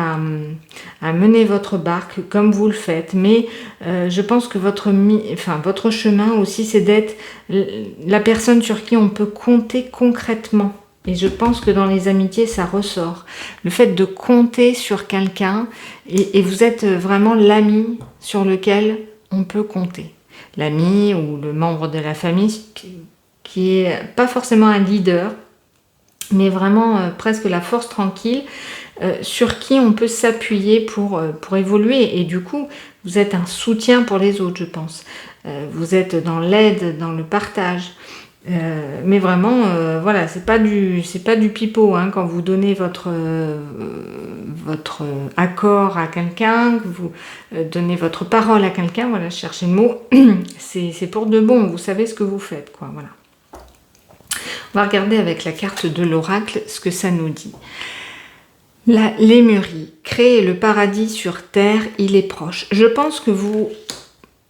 à mener votre barque comme vous le faites. Mais je pense que votre chemin aussi, c'est d'être la personne sur qui on peut compter concrètement. Et je pense que dans les amitiés, ça ressort. Le fait de compter sur quelqu'un, et vous êtes vraiment l'ami sur lequel on peut compter. L'ami ou le membre de la famille qui est pas forcément un leader, mais vraiment presque la force tranquille, sur qui on peut s'appuyer pour évoluer. Et du coup, vous êtes un soutien pour les autres, je pense. Vous êtes dans l'aide, dans le partage. Mais vraiment, voilà, c'est pas du pipeau, hein, quand vous donnez votre accord à quelqu'un, que vous donnez votre parole à quelqu'un, voilà, cherchez le mot, c'est pour de bon, vous savez ce que vous faites, quoi, voilà. On va regarder avec la carte de l'oracle ce que ça nous dit. La Lémurie, créer le paradis sur terre, il est proche. Je pense que vous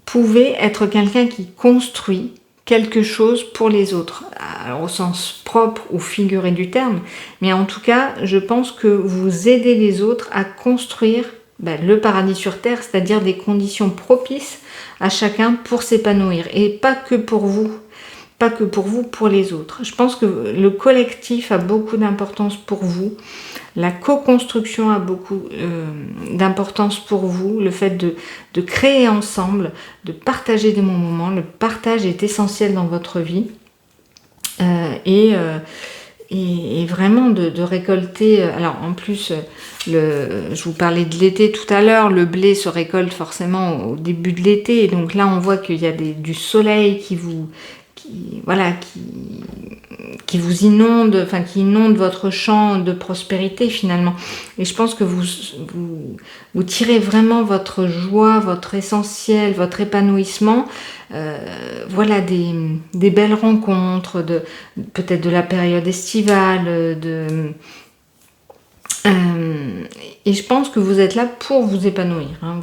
pouvez être quelqu'un qui construit quelque chose pour les autres, alors au sens propre ou figuré du terme, mais en tout cas, je pense que vous aidez les autres à construire le paradis sur terre, c'est-à-dire des conditions propices à chacun pour s'épanouir, et pas que pour vous, pour les autres. Je pense que le collectif a beaucoup d'importance pour vous, la co-construction a beaucoup d'importance pour vous, le fait de créer ensemble, de partager des bons moments. Le partage est essentiel dans votre vie et vraiment de récolter. Alors en plus, je vous parlais de l'été tout à l'heure, le blé se récolte forcément au début de l'été, et donc là on voit qu'il y a du soleil qui vous inonde, qui inonde votre champ de prospérité finalement. Et je pense que vous tirez vraiment votre joie, votre essentiel, votre épanouissement, des belles rencontres, peut-être de la période estivale, et je pense que vous êtes là pour vous épanouir, hein,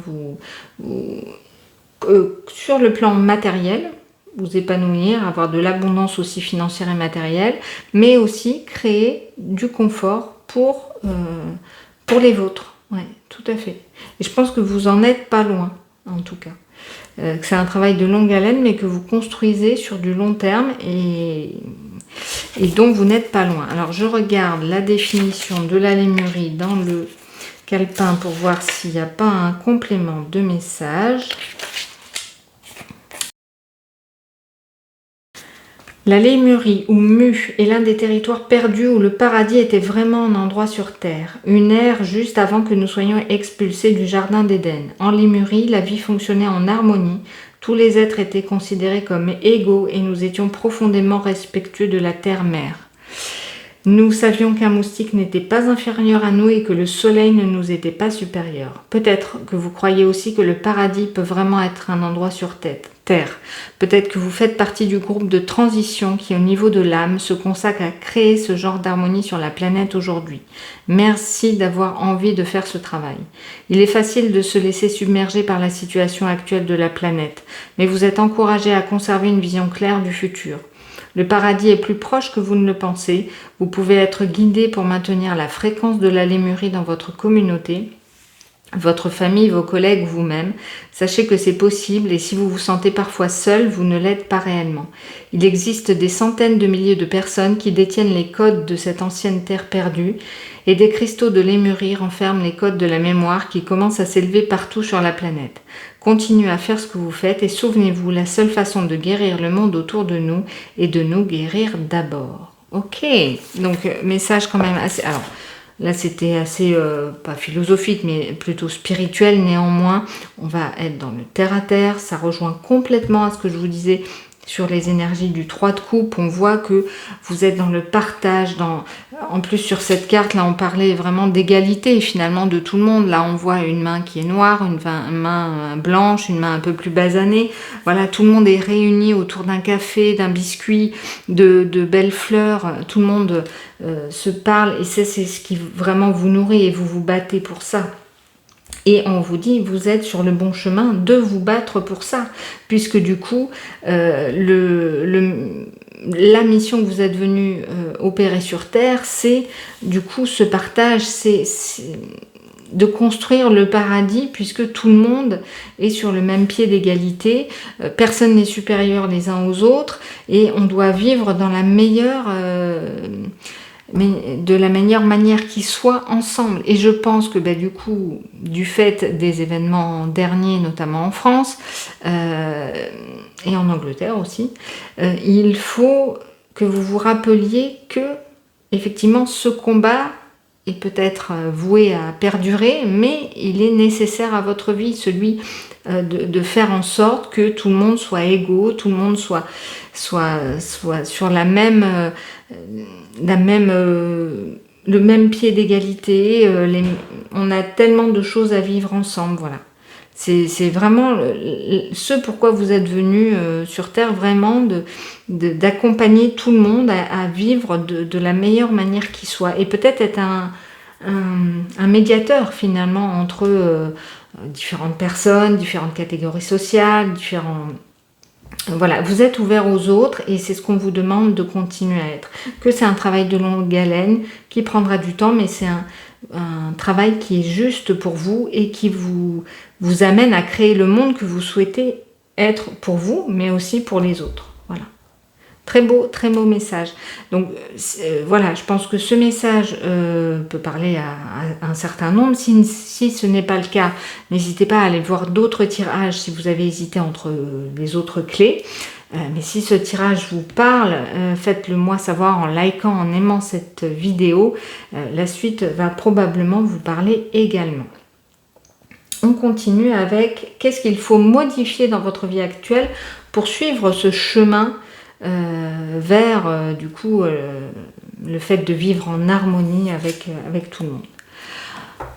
sur le plan matériel, vous épanouir, avoir de l'abondance aussi financière et matérielle, mais aussi créer du confort pour les vôtres. Ouais, tout à fait. Et je pense que vous en êtes pas loin, en tout cas. Que c'est un travail de longue haleine, mais que vous construisez sur du long terme et donc vous n'êtes pas loin. Alors je regarde la définition de la Lémurie dans le calepin pour voir s'il n'y a pas un complément de message. La Lémurie, ou Mu, est l'un des territoires perdus où le paradis était vraiment un endroit sur terre, une ère juste avant que nous soyons expulsés du jardin d'Éden. En Lémurie, la vie fonctionnait en harmonie, tous les êtres étaient considérés comme égaux et nous étions profondément respectueux de la terre-mère. Nous savions qu'un moustique n'était pas inférieur à nous et que le soleil ne nous était pas supérieur. Peut-être que vous croyez aussi que le paradis peut vraiment être un endroit sur terre. Peut-être que vous faites partie du groupe de transition qui, au niveau de l'âme, se consacre à créer ce genre d'harmonie sur la planète aujourd'hui. Merci d'avoir envie de faire ce travail. Il est facile de se laisser submerger par la situation actuelle de la planète, mais vous êtes encouragé à conserver une vision claire du futur. Le paradis est plus proche que vous ne le pensez. Vous pouvez être guidé pour maintenir la fréquence de la Lémurie dans votre communauté, votre famille, vos collègues, vous-même. Sachez que c'est possible et si vous vous sentez parfois seul, vous ne l'êtes pas réellement. Il existe des centaines de milliers de personnes qui détiennent les codes de cette ancienne terre perdue et des cristaux de Lémurie renferment les codes de la mémoire qui commencent à s'élever partout sur la planète. Continuez à faire ce que vous faites et souvenez-vous, la seule façon de guérir le monde autour de nous est de nous guérir d'abord. Ok, donc message quand même assez... Alors, là, c'était assez, pas philosophique, mais plutôt spirituel. Néanmoins, on va être dans le terre-à-terre. Ça rejoint complètement à ce que je vous disais sur les énergies du 3 de coupe. On voit que vous êtes dans le partage. En plus, sur cette carte, là, on parlait vraiment d'égalité, finalement, de tout le monde. Là, on voit une main qui est noire, une main blanche, une main un peu plus basanée. Voilà, tout le monde est réuni autour d'un café, d'un biscuit, de belles fleurs. Tout le monde se parle et c'est ce qui vraiment vous nourrit et vous vous battez pour ça. Et on vous dit, vous êtes sur le bon chemin de vous battre pour ça, puisque du coup, la mission que vous êtes venu opérer sur Terre, c'est du coup ce partage, c'est de construire le paradis, puisque tout le monde est sur le même pied d'égalité, personne n'est supérieur les uns aux autres, et on doit vivre dans la meilleure... mais de la meilleure manière qui soit ensemble. Et je pense que du coup, du fait des événements derniers, notamment en France, et en Angleterre aussi, il faut que vous vous rappeliez que effectivement, ce combat est peut-être voué à perdurer, mais il est nécessaire à votre vie, celui de faire en sorte que tout le monde soit égaux, tout le monde soit sur le même pied d'égalité. On a tellement de choses à vivre ensemble, voilà. C'est vraiment ce pourquoi vous êtes venu sur Terre, vraiment d'accompagner tout le monde à vivre de la meilleure manière qui soit. Et peut-être être un médiateur finalement entre différentes personnes, différentes catégories sociales, Voilà, vous êtes ouvert aux autres et c'est ce qu'on vous demande de continuer à être. Que c'est un travail de longue haleine qui prendra du temps, mais c'est un travail qui est juste pour vous et qui vous amène à créer le monde que vous souhaitez être pour vous, mais aussi pour les autres. Voilà. Très beau message. Donc voilà, je pense que ce message peut parler à un certain nombre. Si ce n'est pas le cas, n'hésitez pas à aller voir d'autres tirages si vous avez hésité entre les autres clés. Mais si ce tirage vous parle, faites-le moi savoir en likant, en aimant cette vidéo. La suite va probablement vous parler également. On continue avec qu'est-ce qu'il faut modifier dans votre vie actuelle pour suivre ce chemin vers du coup le fait de vivre en harmonie avec tout le monde.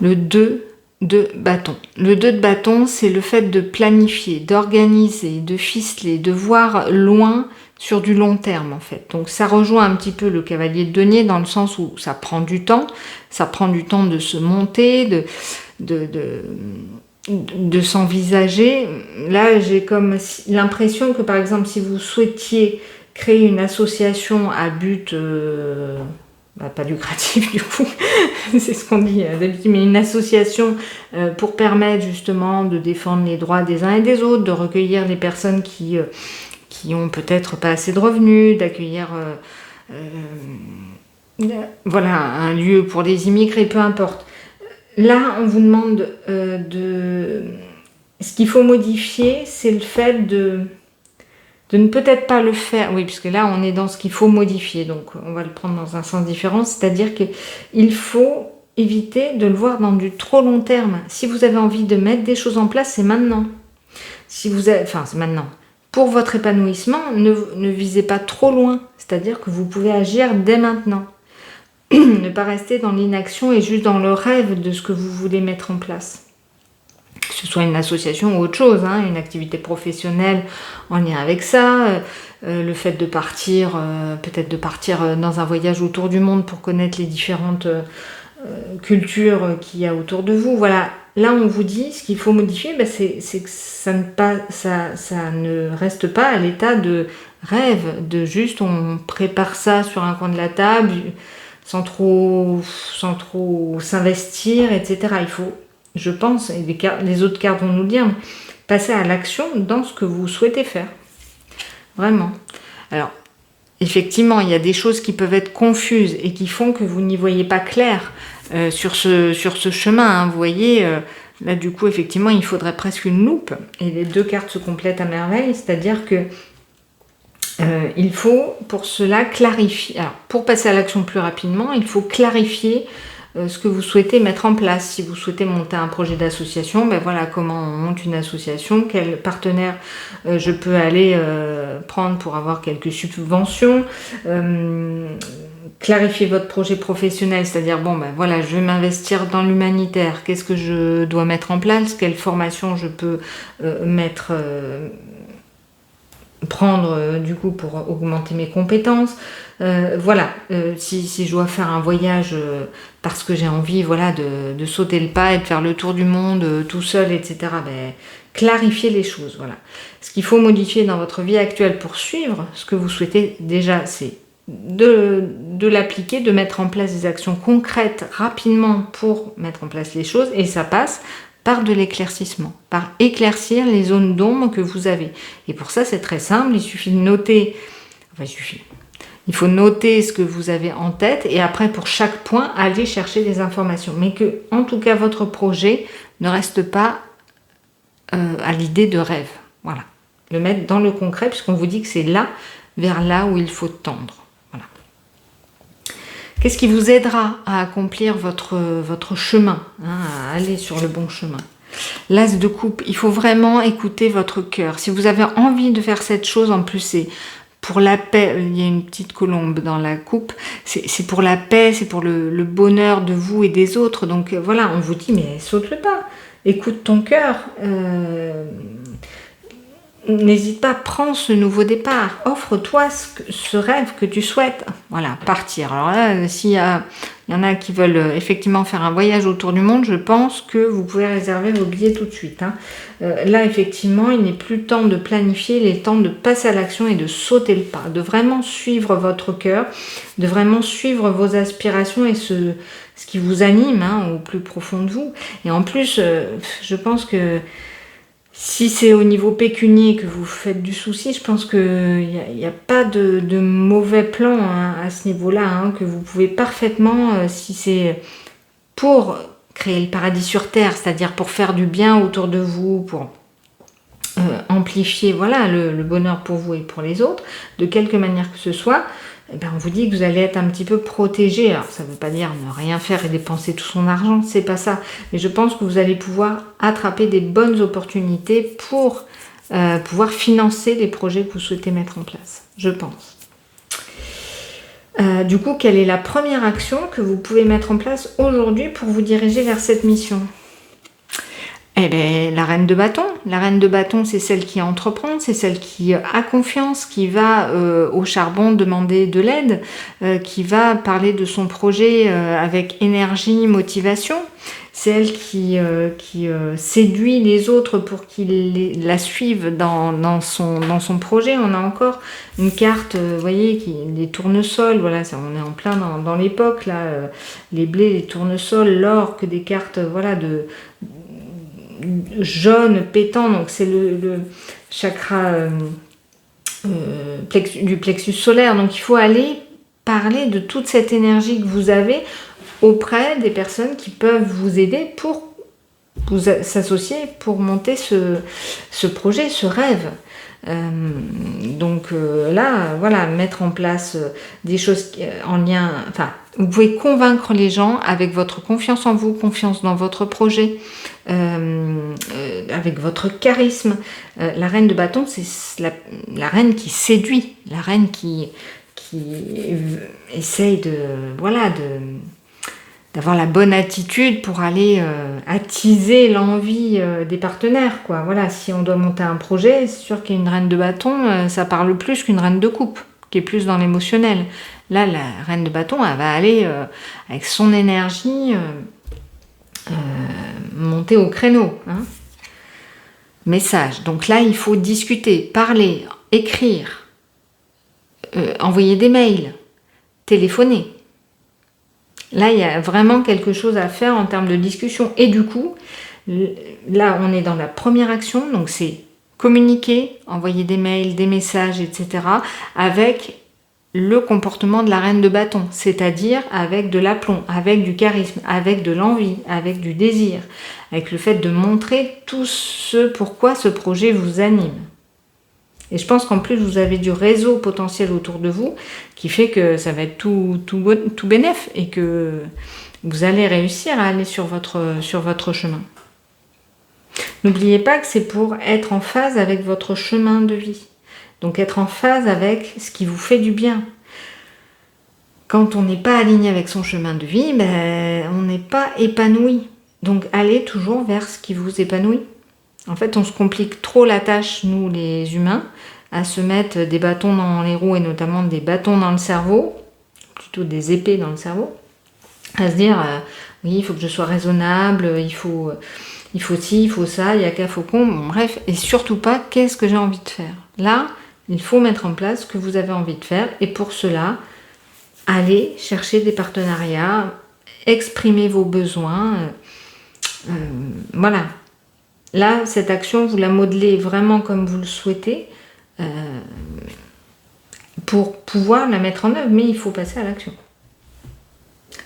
Le 2 de bâton. Le 2 de bâton, c'est le fait de planifier, d'organiser, de ficeler, de voir loin sur du long terme en fait. Donc ça rejoint un petit peu le cavalier de denier dans le sens où ça prend du temps. Ça prend du temps de se monter, de s'envisager. Là, j'ai comme l'impression que par exemple, si vous souhaitiez créer une association à but pas lucratif du coup, c'est ce qu'on dit d'habitude, mais une association pour permettre justement de défendre les droits des uns et des autres, de recueillir les personnes qui ont peut-être pas assez de revenus, d'accueillir voilà, un lieu pour les immigrés, peu importe. Là, on vous demande ce qu'il faut modifier, c'est le fait de ne peut-être pas le faire, oui, puisque là, on est dans ce qu'il faut modifier, donc on va le prendre dans un sens différent, c'est-à-dire qu'il faut éviter de le voir dans du trop long terme. Si vous avez envie de mettre des choses en place, c'est maintenant. C'est maintenant. Pour votre épanouissement, ne visez pas trop loin, c'est-à-dire que vous pouvez agir dès maintenant. Ne pas rester dans l'inaction et juste dans le rêve de ce que vous voulez mettre en place. Que ce soit une association ou autre chose, une activité professionnelle en lien avec ça, le fait de partir, peut-être de partir dans un voyage autour du monde pour connaître les différentes cultures qu'il y a autour de vous. Voilà, là on vous dit ce qu'il faut modifier, c'est que ça ne reste pas à l'état de rêve, de juste on prépare ça sur un coin de la table, sans trop s'investir, etc. Il faut, je pense, et les autres cartes vont nous le dire, passer à l'action dans ce que vous souhaitez faire. Vraiment. Alors, effectivement, il y a des choses qui peuvent être confuses et qui font que vous n'y voyez pas clair sur ce chemin. Vous voyez, là du coup, effectivement, il faudrait presque une loupe. Et les deux cartes se complètent à merveille, c'est-à-dire que il faut pour cela clarifier. Alors, pour passer à l'action plus rapidement, il faut clarifier ce que vous souhaitez mettre en place. Si vous souhaitez monter un projet d'association, ben voilà comment on monte une association, quel partenaire je peux aller prendre pour avoir quelques subventions, clarifier votre projet professionnel, c'est-à-dire bon ben voilà, je vais m'investir dans l'humanitaire, qu'est-ce que je dois mettre en place, quelle formation je peux prendre du coup pour augmenter mes compétences. Voilà, si je dois faire un voyage parce que j'ai envie voilà, de sauter le pas et de faire le tour du monde tout seul, etc. Clarifier les choses. Voilà. Ce qu'il faut modifier dans votre vie actuelle pour suivre ce que vous souhaitez déjà, c'est de l'appliquer, de mettre en place des actions concrètes rapidement pour mettre en place les choses, et ça passe par de l'éclaircissement, par éclaircir les zones d'ombre que vous avez. Et pour ça, c'est très simple, il suffit de noter, il faut noter ce que vous avez en tête, et après, pour chaque point, aller chercher des informations. Mais que, en tout cas, votre projet ne reste pas à l'idée de rêve. Voilà. Le mettre dans le concret, puisqu'on vous dit que c'est là, vers là où il faut tendre. Voilà. Qu'est-ce qui vous aidera à accomplir votre chemin, hein, à aller sur le bon chemin? L'As de coupe, il faut vraiment écouter votre cœur. Si vous avez envie de faire cette chose, en plus c'est pour la paix, il y a une petite colombe dans la coupe, c'est pour la paix, c'est pour le bonheur de vous et des autres. Donc voilà, on vous dit, mais saute le pas, écoute ton cœur, n'hésite pas, prends ce nouveau départ, offre-toi ce rêve que tu souhaites. Voilà, partir. Alors là, s'il y en a qui veulent effectivement faire un voyage autour du monde, je pense que vous pouvez réserver vos billets tout de suite. Hein. Là, effectivement, il n'est plus temps de planifier, il est temps de passer à l'action et de sauter le pas, de vraiment suivre votre cœur, de vraiment suivre vos aspirations et ce qui vous anime, hein, au plus profond de vous. Et en plus, je pense que si c'est au niveau pécunier que vous faites du souci, je pense qu'il n'y a pas de mauvais plan, hein, à ce niveau-là, hein, que vous pouvez parfaitement, si c'est pour créer le paradis sur Terre, c'est-à-dire pour faire du bien autour de vous, pour amplifier voilà, le bonheur pour vous et pour les autres, de quelque manière que ce soit, eh ben on vous dit que vous allez être un petit peu protégé. Alors ça ne veut pas dire ne rien faire et dépenser tout son argent, c'est pas ça. Mais je pense que vous allez pouvoir attraper des bonnes opportunités pour pouvoir financer les projets que vous souhaitez mettre en place, je pense. Du coup, quelle est la première action que vous pouvez mettre en place aujourd'hui pour vous diriger vers cette mission ? Eh bien, la reine de bâton. La reine de bâton, c'est celle qui entreprend, c'est celle qui a confiance, qui va au charbon demander de l'aide, qui va parler de son projet avec énergie, motivation. C'est elle qui séduit les autres pour qu'ils la suivent dans son projet. On a encore une carte, vous voyez, les tournesols, voilà, on est en plein dans l'époque, là, les blés, les tournesols, l'orque, des cartes, voilà, de jaune pétant, donc c'est le chakra du plexus solaire. Donc il faut aller parler de toute cette énergie que vous avez auprès des personnes qui peuvent vous aider pour vous s'associer pour monter ce projet, ce rêve. Donc là, voilà, mettre en place des choses en lien, enfin, vous pouvez convaincre les gens avec votre confiance en vous, confiance dans votre projet, avec votre charisme. La reine de bâton, c'est la reine qui séduit, la reine qui essaye d'avoir la bonne attitude pour aller attiser l'envie des partenaires, quoi. Voilà, si on doit monter un projet, c'est sûr qu'une reine de bâton, ça parle plus qu'une reine de coupe, qui est plus dans l'émotionnel. Là, la reine de bâton, elle va aller avec son énergie monter au créneau. Hein. Message. Donc là, il faut discuter, parler, écrire, envoyer des mails, téléphoner. Là, il y a vraiment quelque chose à faire en termes de discussion. Et du coup, là, on est dans la première action. Donc, c'est communiquer, envoyer des mails, des messages, etc. avec le comportement de la reine de bâton. C'est-à-dire avec de l'aplomb, avec du charisme, avec de l'envie, avec du désir. Avec le fait de montrer tout ce pourquoi ce projet vous anime. Et je pense qu'en plus, vous avez du réseau potentiel autour de vous qui fait que ça va être tout bénef et que vous allez réussir à aller sur votre chemin. N'oubliez pas que c'est pour être en phase avec votre chemin de vie. Donc être en phase avec ce qui vous fait du bien. Quand on n'est pas aligné avec son chemin de vie, ben, on n'est pas épanoui. Donc allez toujours vers ce qui vous épanouit. En fait, on se complique trop la tâche, nous les humains, à se mettre des bâtons dans les roues et notamment des bâtons dans le cerveau, plutôt des épées dans le cerveau, à se dire oui, il faut que je sois raisonnable, il faut ci, il faut ça, il y a qu'à faucon, bon, bref, et surtout pas qu'est-ce que j'ai envie de faire. Là, il faut mettre en place ce que vous avez envie de faire et pour cela, allez chercher des partenariats, exprimer vos besoins, voilà. Là, cette action, vous la modelez vraiment comme vous le souhaitez pour pouvoir la mettre en œuvre, mais il faut passer à l'action.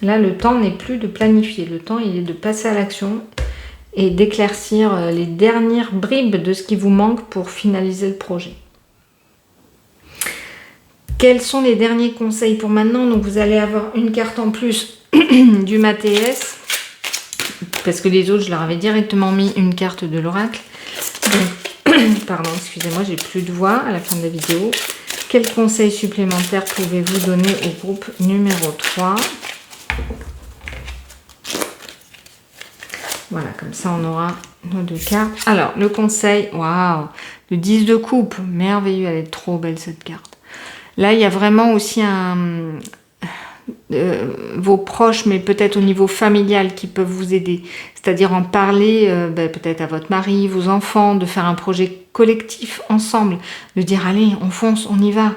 Là, le temps n'est plus de planifier, le temps, il est de passer à l'action et d'éclaircir les dernières bribes de ce qui vous manque pour finaliser le projet. Quels sont les derniers conseils pour maintenant? Donc vous allez avoir une carte en plus du Mathias, parce que les autres, je leur avais directement mis une carte de l'oracle. Pardon, excusez-moi, j'ai plus de voix à la fin de la vidéo. Quels conseils supplémentaires pouvez-vous donner au groupe numéro 3? Voilà, comme ça on aura nos 2 cartes. Alors, le conseil, waouh, le 10 de coupe, merveilleux, elle est trop belle cette carte. Là, il y a vraiment aussi vos proches, mais peut-être au niveau familial, qui peuvent vous aider. C'est-à-dire en parler peut-être à votre mari, vos enfants, de faire un projet collectif ensemble, de dire allez, on fonce, on y va.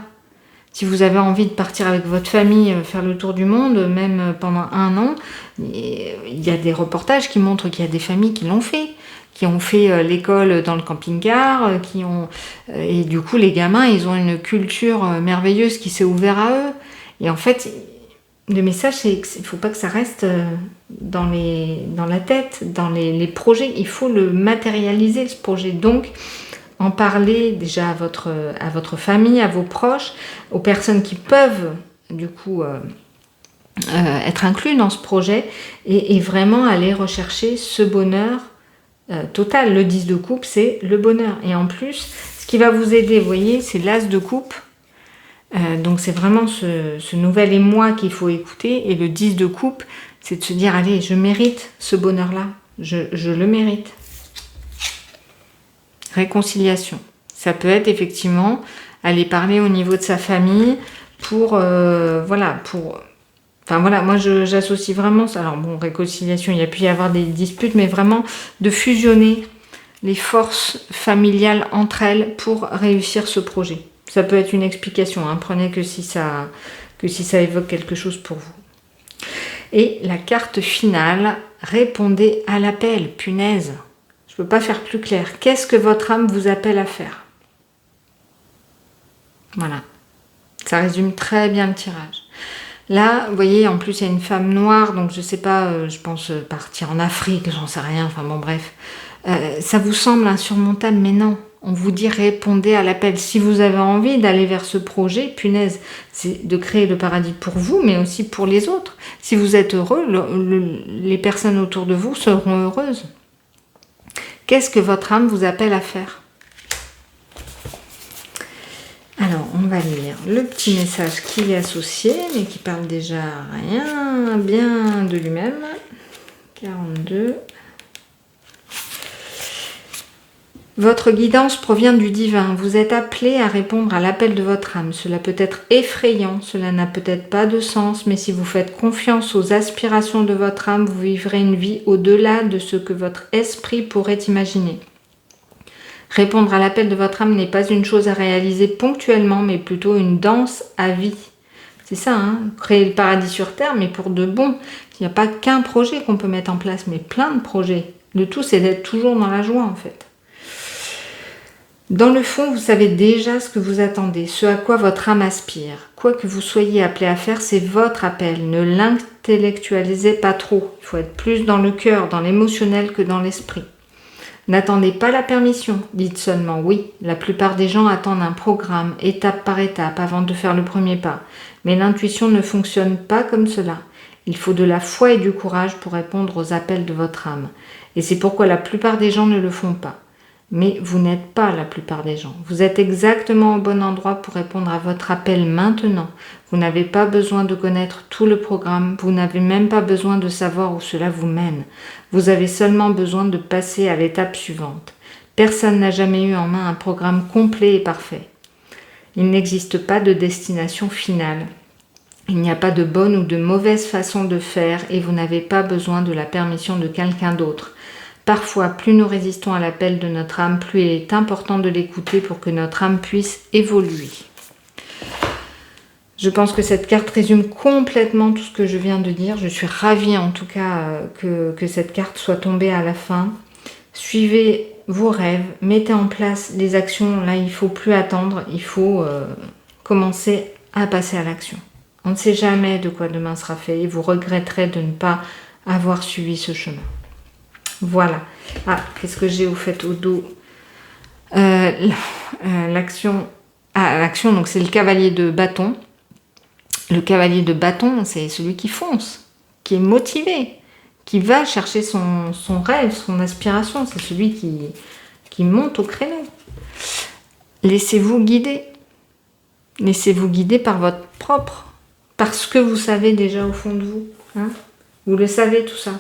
Si vous avez envie de partir avec votre famille, faire le tour du monde, même pendant 1 an, il y a des reportages qui montrent qu'il y a des familles qui l'ont fait, qui ont fait l'école dans le camping-car, et du coup les gamins, ils ont une culture merveilleuse qui s'est ouverte à eux. Et en fait, le message, c'est qu'il ne faut pas que ça reste dans la tête, dans les projets. Il faut le matérialiser, ce projet. Donc, en parler déjà à votre famille, à vos proches, aux personnes qui peuvent, du coup, être inclus dans ce projet et vraiment aller rechercher ce bonheur total. Le 10 de coupe, c'est le bonheur. Et en plus, ce qui va vous aider, vous voyez, c'est l'as de coupe. Donc c'est vraiment ce nouvel émoi qu'il faut écouter. Et le 10 de coupe, c'est de se dire, allez, je mérite ce bonheur-là. Je le mérite. Réconciliation. Ça peut être effectivement aller parler au niveau de sa famille pour... Enfin voilà, moi j'associe vraiment ça. Alors bon, réconciliation, il y a pu y avoir des disputes, mais vraiment de fusionner les forces familiales entre elles pour réussir ce projet. Ça peut être une explication, hein. Prenez que si ça évoque quelque chose pour vous. Et la carte finale, répondez à l'appel, punaise. Je ne peux pas faire plus clair. Qu'est-ce que votre âme vous appelle à faire? Voilà. Ça résume très bien le tirage. Là, vous voyez, en plus, il y a une femme noire, donc je ne sais pas, je pense partir en Afrique, j'en sais rien, enfin bon, bref. Ça vous semble insurmontable, mais non. On vous dit répondez à l'appel. Si vous avez envie d'aller vers ce projet, punaise, c'est de créer le paradis pour vous, mais aussi pour les autres. Si vous êtes heureux, les personnes autour de vous seront heureuses. Qu'est-ce que votre âme vous appelle à faire? Alors, on va lire le petit message qui est associé, mais qui parle déjà rien bien de lui-même. 42. Votre guidance provient du divin. Vous êtes appelé à répondre à l'appel de votre âme. Cela peut être effrayant, cela n'a peut-être pas de sens, mais si vous faites confiance aux aspirations de votre âme, vous vivrez une vie au-delà de ce que votre esprit pourrait imaginer. Répondre à l'appel de votre âme n'est pas une chose à réaliser ponctuellement, mais plutôt une danse à vie. C'est ça, hein, créer le paradis sur terre, mais pour de bon. Il n'y a pas qu'un projet qu'on peut mettre en place, mais plein de projets. Le tout, c'est d'être toujours dans la joie, en fait. Dans le fond, vous savez déjà ce que vous attendez, ce à quoi votre âme aspire. Quoi que vous soyez appelé à faire, c'est votre appel. Ne l'intellectualisez pas trop. Il faut être plus dans le cœur, dans l'émotionnel que dans l'esprit. N'attendez pas la permission, dites seulement oui. La plupart des gens attendent un programme, étape par étape, avant de faire le premier pas. Mais l'intuition ne fonctionne pas comme cela. Il faut de la foi et du courage pour répondre aux appels de votre âme. Et c'est pourquoi la plupart des gens ne le font pas. Mais vous n'êtes pas la plupart des gens. Vous êtes exactement au bon endroit pour répondre à votre appel maintenant. Vous n'avez pas besoin de connaître tout le programme. Vous n'avez même pas besoin de savoir où cela vous mène. Vous avez seulement besoin de passer à l'étape suivante. Personne n'a jamais eu en main un programme complet et parfait. Il n'existe pas de destination finale. Il n'y a pas de bonne ou de mauvaise façon de faire et vous n'avez pas besoin de la permission de quelqu'un d'autre. Parfois, plus nous résistons à l'appel de notre âme, plus il est important de l'écouter pour que notre âme puisse évoluer. Je pense que cette carte résume complètement tout ce que je viens de dire. Je suis ravie en tout cas que cette carte soit tombée à la fin. Suivez vos rêves, mettez en place les actions. Là, il ne faut plus attendre, il faut commencer à passer à l'action. On ne sait jamais de quoi demain sera fait et vous regretterez de ne pas avoir suivi ce chemin. Voilà. Ah, qu'est-ce que j'ai au fait au dos l'action à l'action. Donc c'est le cavalier de bâton. Le cavalier de bâton, c'est celui qui fonce, qui est motivé, qui va chercher son rêve, son aspiration. C'est celui qui monte au créneau. Laissez-vous guider. Laissez-vous guider par votre propre, par ce que vous savez déjà au fond de vous. Hein, vous le savez tout ça.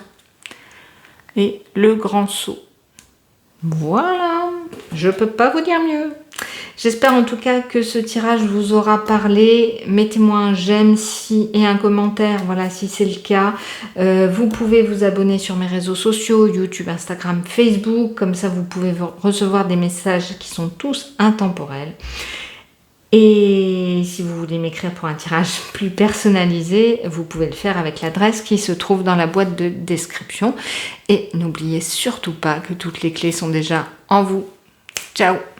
Et le grand saut. Voilà, je peux pas vous dire mieux. J'espère en tout cas que ce tirage vous aura parlé. Mettez-moi un j'aime et un commentaire, voilà, si c'est le cas. Vous pouvez vous abonner sur mes réseaux sociaux, YouTube, Instagram, Facebook. Comme ça, vous pouvez recevoir des messages qui sont tous intemporels. Et si vous voulez m'écrire pour un tirage plus personnalisé, vous pouvez le faire avec l'adresse qui se trouve dans la boîte de description. Et n'oubliez surtout pas que toutes les clés sont déjà en vous. Ciao!